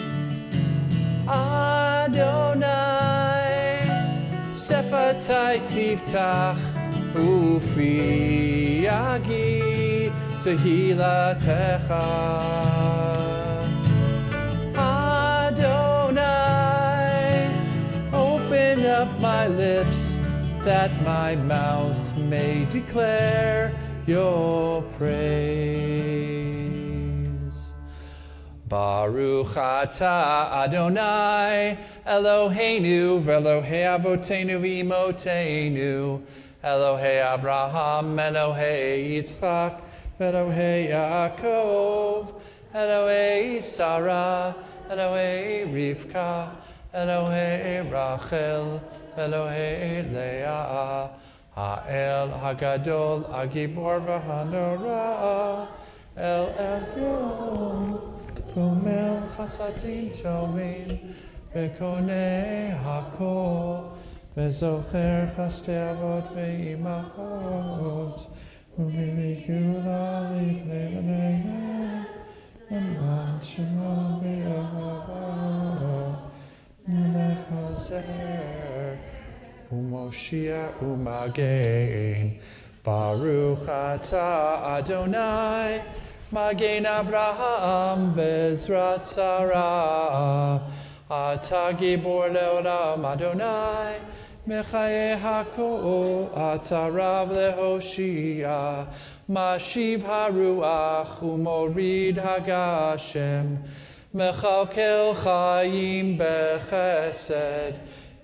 C: Adonai, sefatai tiftach, ufi yagi tehilatecha. Adonai, open up my lips that my mouth may declare your praise. Baruch atah Adonai Eloheinu v'Elohei avotenu v'imotenu Elohei Abraham Elohei Yitzchak v'Elohei Yaakov Elohei Sarah Elohei Rivka Elohei Rachel Elohei Leah Ha'el Hagadol Hagibor v'Hanora El Elyon Gomel Chasadim Tovim Bekonei Hakol Bezocher Chaste Avot Ve'imachot U'Bigula Lifnei B'neihem Amad Shema Be'ahava Lechazer U'Moshia U'Magen Baruch atah Adonai Magen Abraham Bezrat Sarah Atah Gibor Leolam Adonai Mechaye Hakol Atah Rav Lehoshia Mashiv Haruach Umorid Hagashem Mechalkel Chaim Bechesed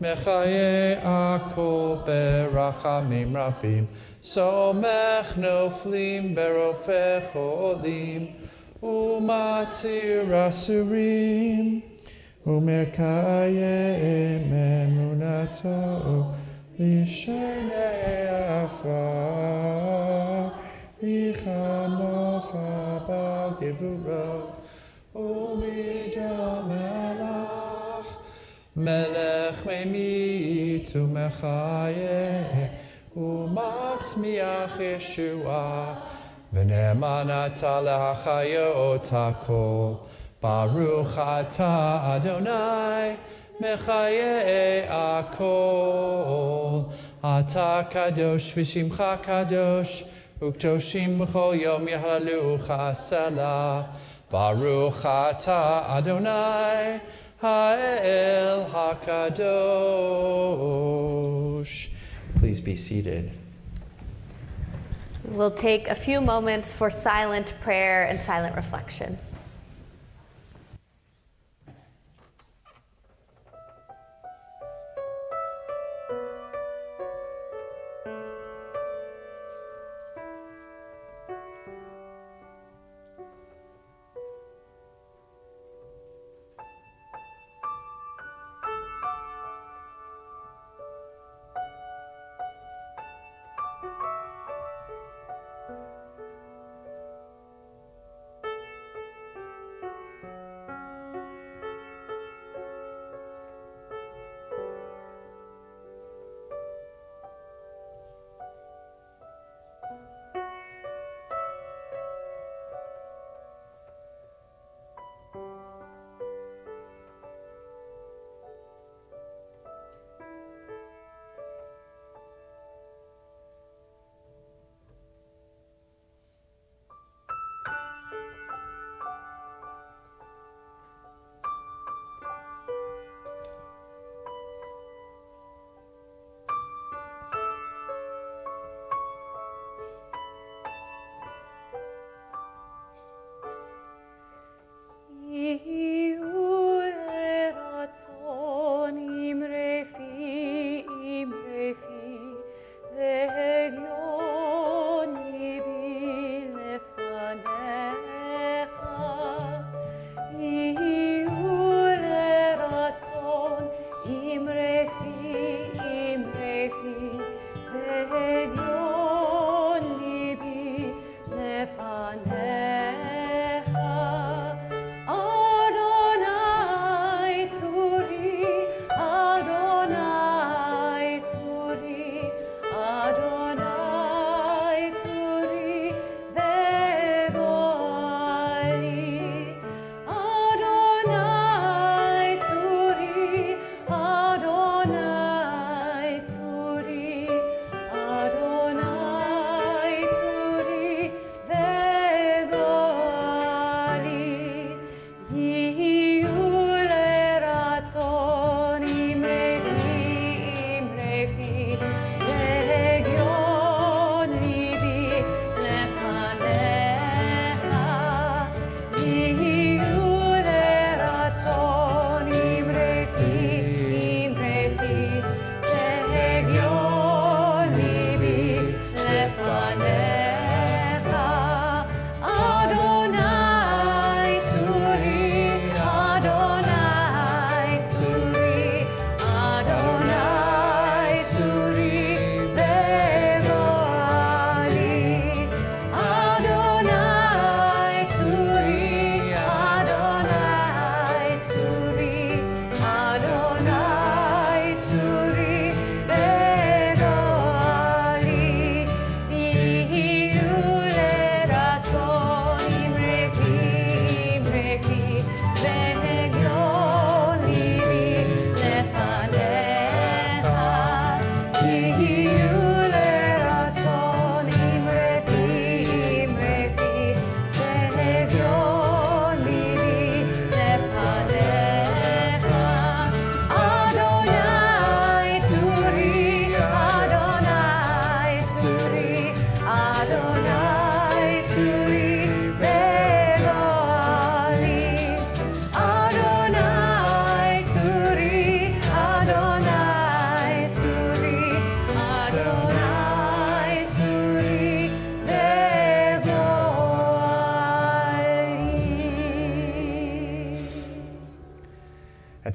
C: Mechaye Akol Berachamim Rabim Somech Noflim Berofech Olim Umatir Asurim Umerkaye Emunato Lishanei Afar Ichamocha Bal Gevuro Umidamelach Melech Memit Umechaye Umatzmiach Yeshua V'ne'emanata lehachayot hakol Baruch atah Adonai Mechaye akol Atah kadosh v'shimcha kadosh Ukdoshim b'chol yom yahalalucha selah Baruch atah Adonai Ha'el HaKadosh. Please be seated.
A: We'll take a few moments for silent prayer and silent reflection.
D: Legion ibi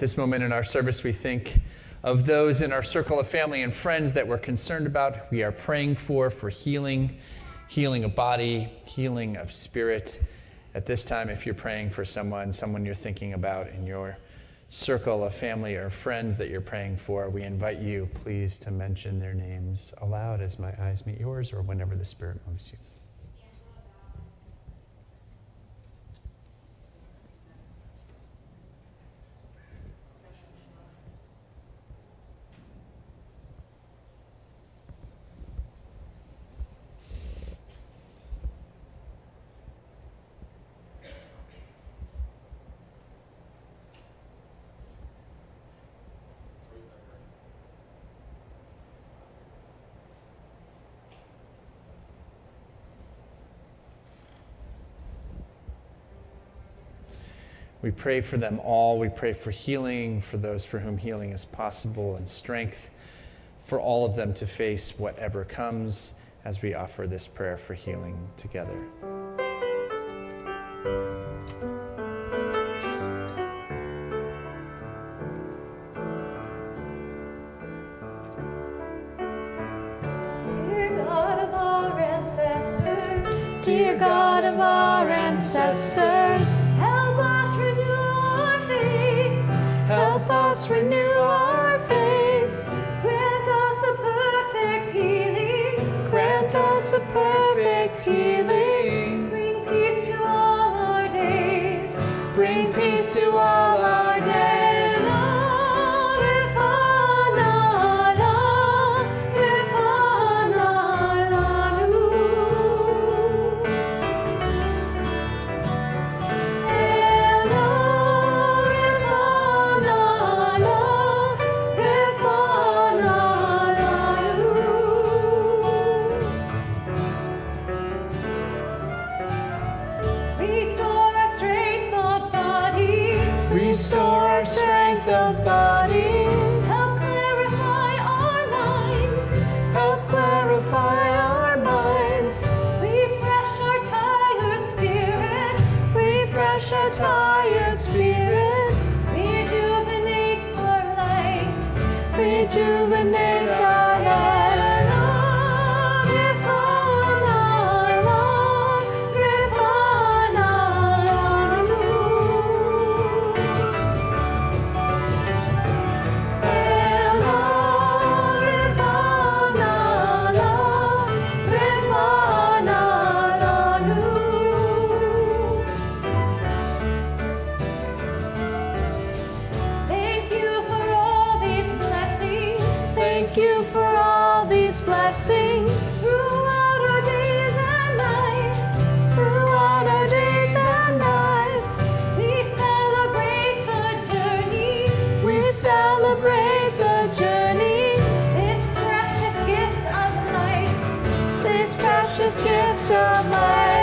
C: this moment in our service, we think of those in our circle of family and friends that we're concerned about, we are praying for healing, healing of body, healing of spirit. At this time, if you're praying for someone you're thinking about in your circle of family or friends that you're praying for, we invite you, please, to mention their names aloud as my eyes meet yours or whenever the Spirit moves you. We pray for them all. We pray for healing, for those for whom healing is possible, and strength for all of them to face whatever comes as we offer this prayer for healing together.
D: Dear God of our ancestors,
A: Dear God of our ancestors,
D: help us renew our faith.
A: help us renew our faith.
D: Grant us a perfect healing.
A: Grant us a perfect healing.
D: Bring peace to all our days.
A: Bring peace to all our days.
D: Restore our strength of body.
A: Restore our strength of body.
D: Help clarify our minds.
A: Help clarify our minds.
D: Refresh our tired spirits.
A: Refresh our tired spirits.
D: Rejuvenate our light.
A: Rejuvenate our light.
D: Thank you for all these blessings.
A: Thank you for all these blessings.
D: Throughout our days and nights.
A: Throughout our days and nights.
D: We celebrate the journey.
A: We celebrate the journey.
D: This precious gift of life.
A: This precious gift of life.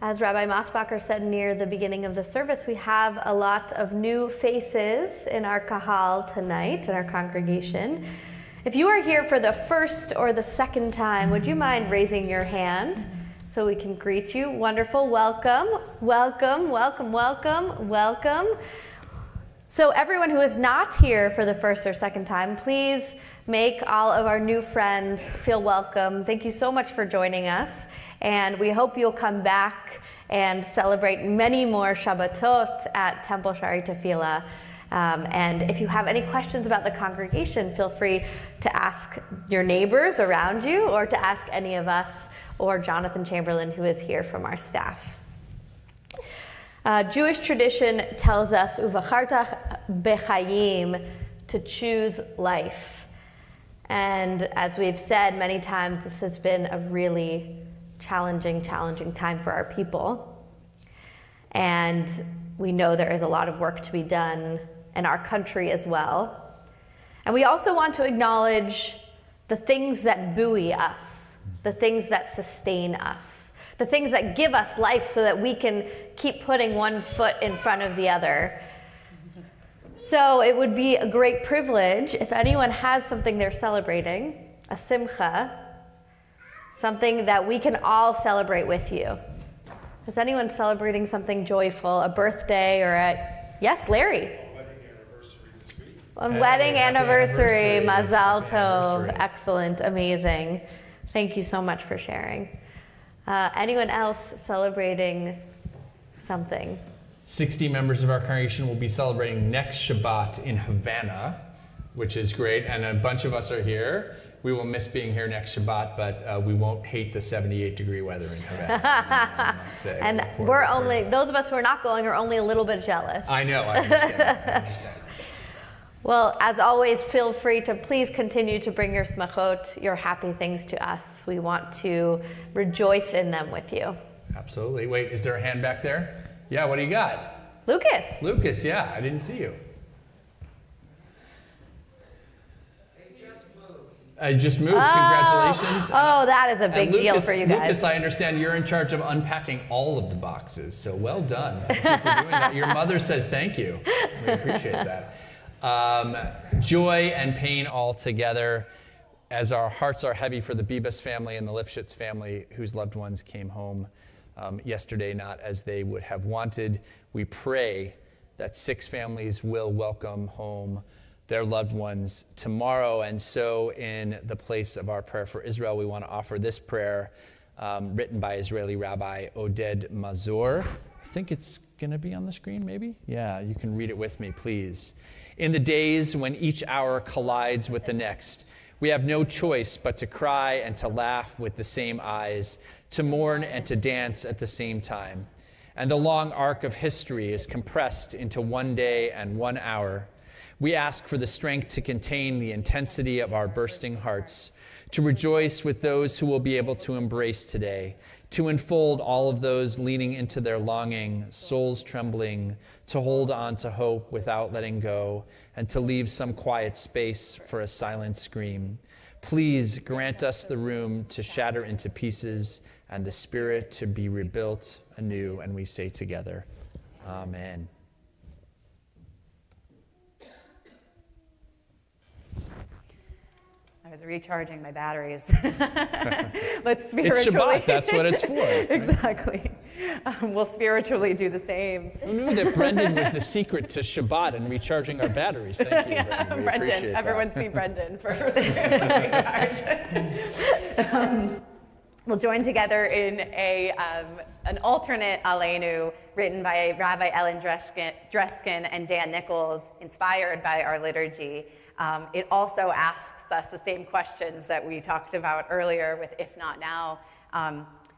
A: As Rabbi Mosbacher said near the beginning of the service, we have a lot of new faces in our kahal tonight, in our congregation. If you are here for the first or the second time, would you mind raising your hand so we can greet you? Wonderful. Welcome, welcome, welcome, welcome, welcome. So everyone who is not here for the first or second time, please make all of our new friends feel welcome. Thank you so much for joining us, and we hope you'll come back and celebrate many more Shabbatot at Temple Shari Tefillah. And if you have any questions about the congregation, feel free to ask your neighbors around you or to ask any of us or Jonathan Chamberlain, who is here from our staff. Jewish tradition tells us, "Uvachartach bechayim," to choose life. And as we've said many times, this has been a really challenging time for our people. And we know there is a lot of work to be done in our country as well. And we also want to acknowledge the things that buoy us, the things that sustain us, the things that give us life so that we can keep putting one foot in front of the other. So it would be a great privilege if anyone has something they're celebrating, a simcha, something that we can all celebrate with you. Is anyone celebrating something joyful, a birthday or yes, Larry? A wedding anniversary, Mazal Tov. Excellent, amazing. Thank you so much for sharing. Anyone else celebrating something?
C: 60 members of our congregation will be celebrating next Shabbat in Havana, which is great, and a bunch of us are here. We will miss being here next Shabbat, but we won't hate the 78-degree weather in Havana.
A: And we're only, those of us who are not going are only a little bit jealous.
C: I know, I understand.
A: Well, as always, feel free to please continue to bring your smachot, your happy things to us. We want to rejoice in them with you.
C: Absolutely. Wait, is there a hand back there? Yeah, what do you got?
A: Lucas.
C: Lucas, yeah, I didn't see you. I just moved. Congratulations.
A: Oh, that is a big deal for you guys.
C: Lucas, I understand you're in charge of unpacking all of the boxes, so well done. Thank you for doing that. Your mother says thank you. We appreciate that. Joy and pain all together as our hearts are heavy for the Bibas family and the Lifshitz family whose loved ones came home yesterday not as they would have wanted. We pray that 6 families will welcome home their loved ones tomorrow. And so in the place of our prayer for Israel, we want to offer this prayer written by Israeli Rabbi Oded Mazur. I think it's going to be on the screen, maybe? Yeah, you can read it with me, please. In the days when each hour collides with the next, we have no choice but to cry and to laugh with the same eyes, to mourn and to dance at the same time. And the long arc of history is compressed into one day and 1 hour. We ask for the strength to contain the intensity of our bursting hearts, to rejoice with those who will be able to embrace today, to enfold all of those leaning into their longing, souls trembling, to hold on to hope without letting go, and to leave some quiet space for a silent scream. Please grant us the room to shatter into pieces and the spirit to be rebuilt anew. And we say together, Amen.
E: I was recharging my batteries. Let's spiritually.
C: It's Shabbat, that's what it's for. Right?
E: Exactly. We'll spiritually do the same.
C: Who knew that Brendan was the secret to Shabbat and recharging our batteries? Thank you, Brendan. We appreciate
E: Brendan, everyone
C: that.
E: see Brendan for recharge. We'll join together in an alternate Aleinu written by Rabbi Ellen Dreskin and Dan Nichols, inspired by our liturgy. It also asks us the same questions that we talked about earlier with If Not Now.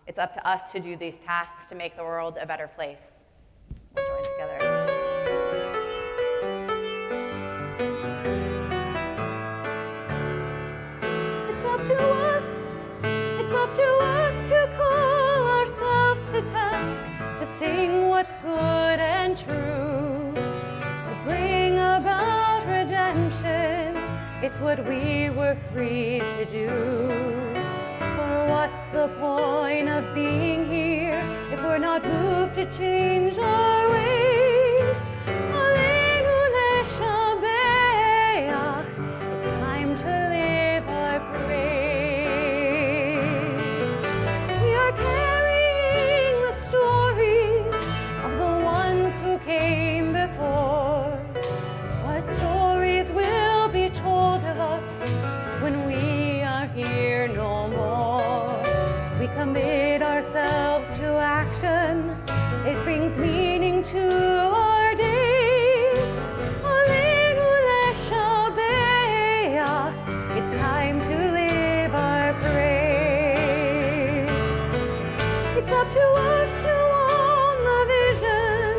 E: It's up to us to do these tasks to make the world a better place. We'll join together. It's up to us. It's up to us to call ourselves to task, to sing what's good and true, to bring about redemption. It's what we were freed to do. For what's the point of being here if we're not moved to change our ways? Aleinu leshabeach. It's time to live our praise. We are carrying the stories of the ones who came before. What stories will be told of us when we are here no more? We commit ourselves to action. It brings meaning to our days. Aleinu leshabeach. It's time to live our praise. It's up to us to own the vision.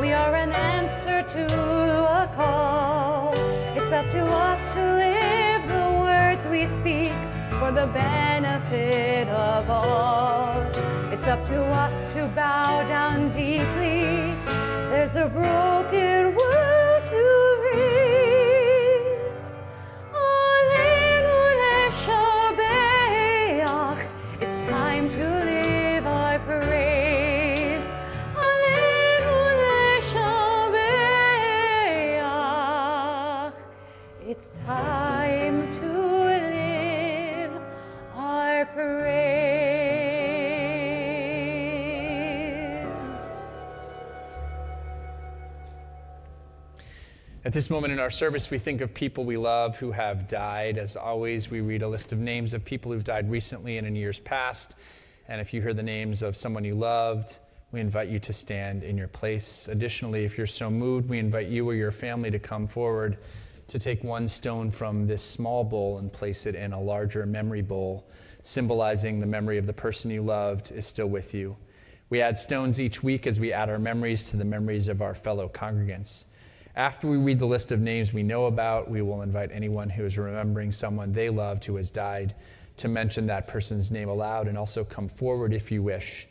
E: We are an answer to a call. It's up to us to live the words we speak for the benefit of all. It's up to us to bow down deeply. There's a broken world to raise. Aleinu leshabeach.
C: At this moment in our service, we think of people we love who have died. As always, we read a list of names of people who've died recently and in years past. And if you hear the names of someone you loved, we invite you to stand in your place. Additionally, if you're so moved, we invite you or your family to come forward to take one stone from this small bowl and place it in a larger memory bowl, symbolizing the memory of the person you loved is still with you. We add stones each week as we add our memories to the memories of our fellow congregants. After we read the list of names we know about, we will invite anyone who is remembering someone they loved who has died to mention that person's name aloud, and also come forward if you wish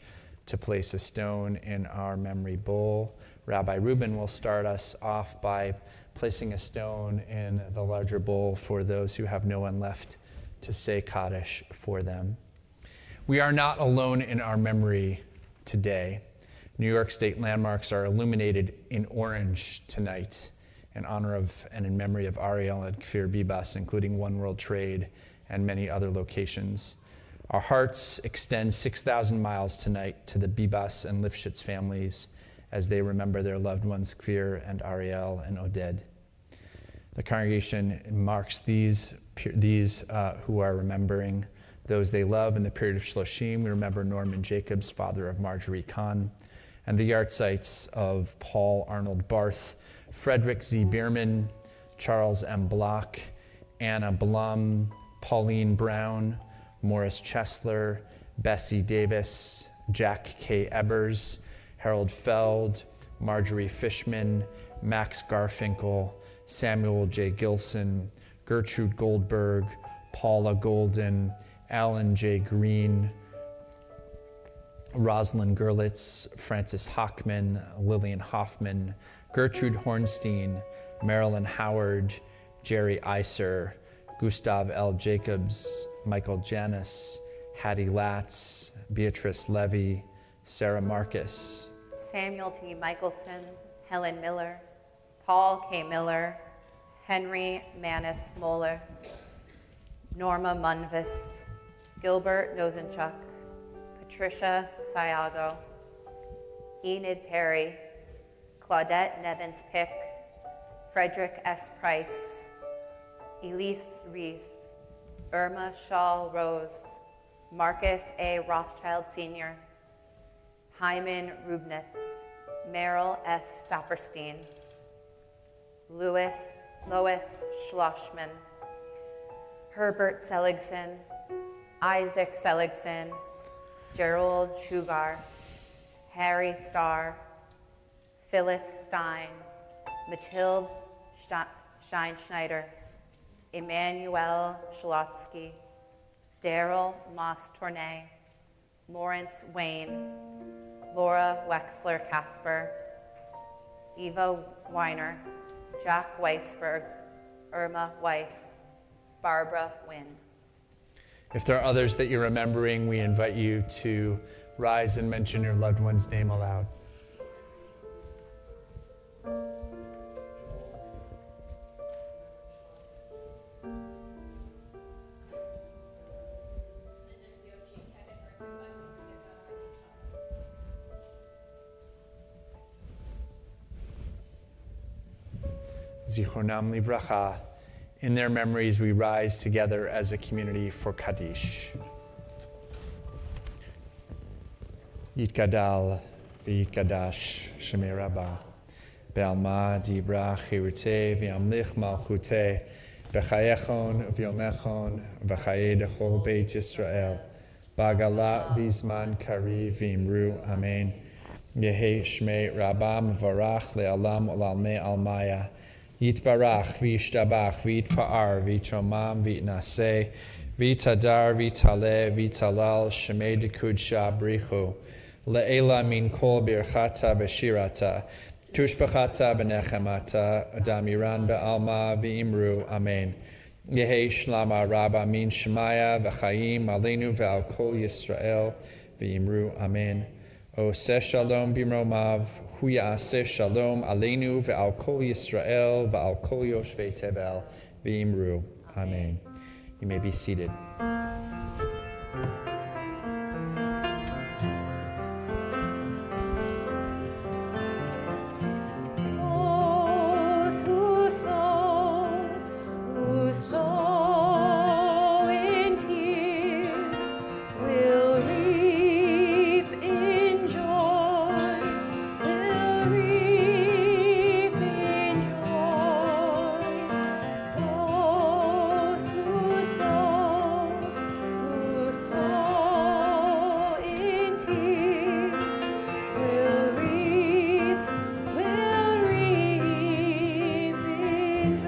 C: to place a stone in our memory bowl. Rabbi Reuben will start us off by placing a stone in the larger bowl for those who have no one left to say Kaddish for them. We are not alone in our memory today. New York State landmarks are illuminated in orange tonight in honor of and in memory of Ariel and Kfir Bibas, including One World Trade and many other locations. Our hearts extend 6,000 miles tonight to the Bibas and Lifshitz families as they remember their loved ones, Kfir and Ariel and Oded. The congregation marks these who are remembering those they love in the period of Shloshim. We remember Norman Jacobs, father of Marjorie Kahn, and the yahrzeits of Paul Arnold Barth, Frederick Z. Bierman, Charles M. Block, Anna Blum, Pauline Brown, Morris Chesler, Bessie Davis, Jack K. Ebers, Harold Feld, Marjorie Fishman, Max Garfinkel, Samuel J. Gilson, Gertrude Goldberg, Paula Golden, Alan J. Green, Rosalind Gerlitz, Francis Hockman, Lillian Hoffman, Gertrude Hornstein, Marilyn Howard, Jerry Iser, Gustav L. Jacobs, Michael Janis, Hattie Latz, Beatrice Levy, Sarah Marcus,
I: Samuel T. Michelson, Helen Miller, Paul K. Miller, Henry Manis Smoller, Norma Munvis, Gilbert Nosenchuk, Patricia Sayago, Enid Perry, Claudette Nevins Pick, Frederick S. Price, Elise Reese, Irma Shaw Rose, Marcus A. Rothschild Sr., Hyman Rubnitz, Merrill F. Saperstein, Lois Schlossman, Herbert Seligson, Isaac Seligson, Gerald Shugar, Harry Starr, Phyllis Stein, Mathilde Steinschneider, Emmanuel Schlotsky, Daryl Moss Tournay, Lawrence Wayne, Laura Wexler Casper, Eva Weiner, Jack Weisberg, Irma Weiss, Barbara Wynn.
C: If there are others that you're remembering, we invite you to rise and mention your loved one's name aloud. Zichronam livracha. In their memories, we rise together as a community for Kaddish. Yitgadal v'yitgadash shemei Rabbah be'alma divra chirutei v'yamlich malchutei b'chayechon v'yomechon v'chayei dechol beit Yisrael b'agalat v'zman kari v'imru amen. Yehi shmei Rabbah mevarach le'alam u'lalmei almaya Yitbarach, v'yishtabach, v'yitpa'ar, v'yitromam, v'yitnaseh, v'yitadar, v'yitaleh, v'yitalal, shemei dekudsha brichu, le'ela min kol birchata b'shirata, tushbachata b'nechemata, adamiran be'alma, v'imru, amen. Yehi shlama rabba min shemaya, v'chayim, aleinu ve'al kol Yisrael, v'imru, amen. Oseh shalom b'mromav, hu ya'aseh shalom aleinu ve'al kol Yisrael ve'al kol yoshvei tevel v'imru. Amen. You may be seated.
D: Those who
E: in tears, we'll reap in joy.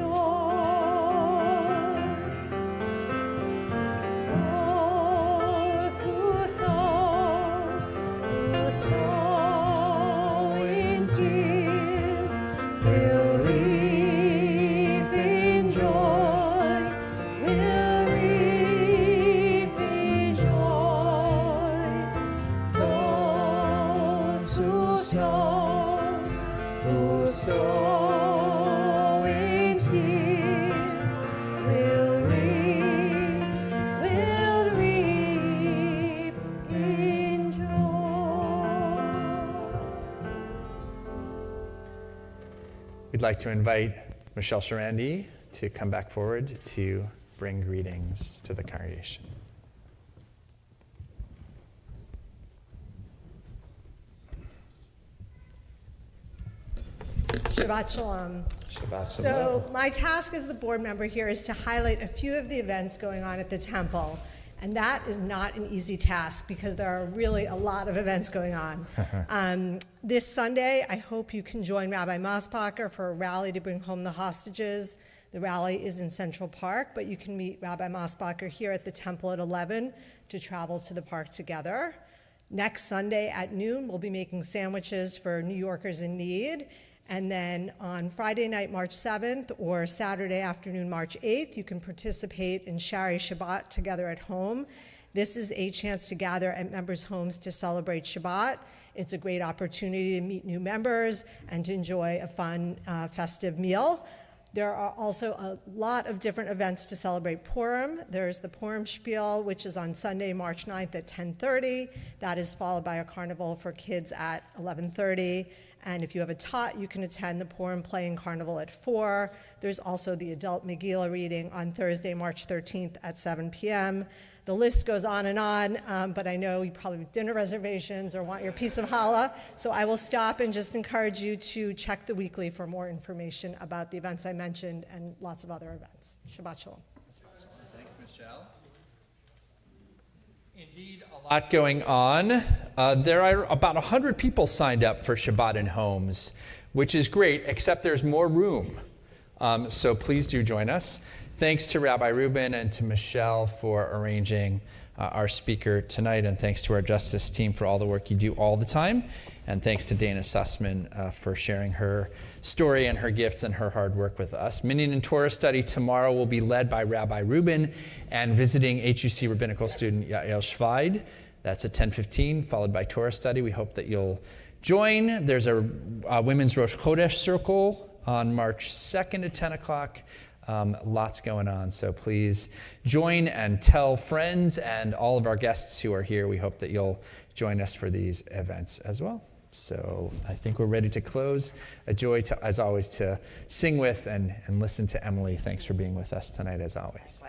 E: Those who sow in tears, will reap in joy, will reap in joy. Those who sow in tears, will reap in joy.
C: We'd like to invite Michelle Sharandi to come back forward to bring greetings to the congregation.
B: Shabbat Shalom.
C: Shabbat
B: So my task as the board member here is to highlight a few of the events going on at the temple. And that is not an easy task because there are really a lot of events going on. This Sunday, I hope you can join Rabbi Mosbacher for a rally to bring home the hostages. The rally is in Central Park, but you can meet Rabbi Mosbacher here at the temple at 11 to travel to the park together. Next Sunday at noon, we'll be making sandwiches for New Yorkers in need. And then on Friday night, March 7th, or Saturday afternoon, March 8th, you can participate in Shari Shabbat together at home. This is a chance to gather at members' homes to celebrate Shabbat. It's a great opportunity to meet new members and to enjoy a fun, festive meal. There are also a lot of different events to celebrate Purim. There's the Purim Spiel, which is on Sunday, March 9th at 10:30. That is followed by a carnival for kids at 11:30. And if you have a tot, you can attend the Purim Playing Carnival at 4. There's also the adult Megillah reading on Thursday, March 13th at 7 p.m. The list goes on, but I know you probably have dinner reservations or want your piece of challah, so I will stop and just encourage you to check the weekly for more information about the events I mentioned and lots of other events. Shabbat Shalom.
C: Thanks, Michelle. Indeed, a lot going on. There are about 100 people signed up for Shabbat in Homes, which is great, except there's more room. So please do join us. Thanks to Rabbi Rubin and to Michelle for arranging our speaker tonight, and thanks to our justice team for all the work you do all the time. And thanks to Dana Sussman for sharing her story and her gifts and her hard work with us. Minyan and Torah study tomorrow will be led by Rabbi Rubin and visiting HUC rabbinical student Yael Schweid. That's at 10:15, followed by Torah study. We hope that you'll join. There's a Women's Rosh Chodesh circle on March 2nd at 10 o'clock. Lots going on, so please join and tell friends and all of our guests who are here. We hope that you'll join us for these events as well. So I think we're ready to close. A joy, as always, to sing with and listen to Emily. Thanks for being with us tonight, as always.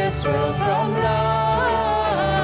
E: This world from love.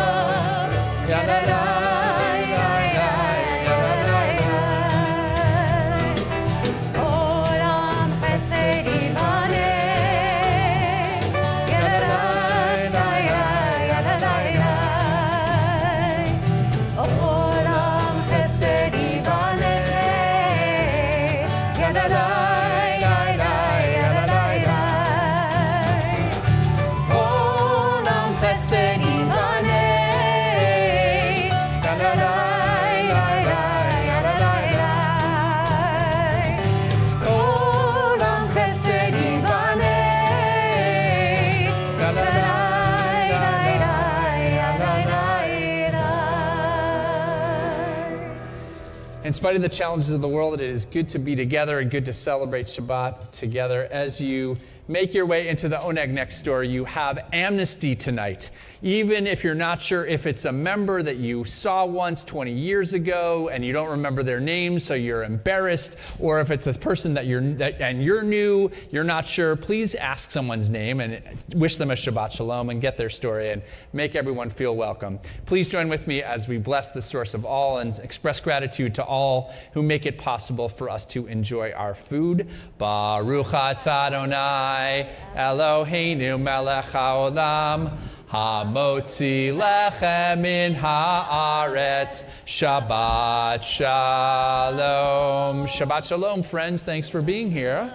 C: In spite of the challenges of the world, it is good to be together and good to celebrate Shabbat together. As you make your way into the Oneg next door, you have amnesty tonight. Even if you're not sure if it's a member that you saw once 20 years ago and you don't remember their name, so you're embarrassed, or if it's a person that you're new, you're not sure, please ask someone's name and wish them a Shabbat Shalom and get their story and make everyone feel welcome. Please join with me as we bless the source of all and express gratitude to all who make it possible for us to enjoy our food. Baruch atah Adonai Eloheinu melech haolam hamotzi lechem min haaretz. Shabbat shalom. Shabbat shalom, friends. Thanks for being here.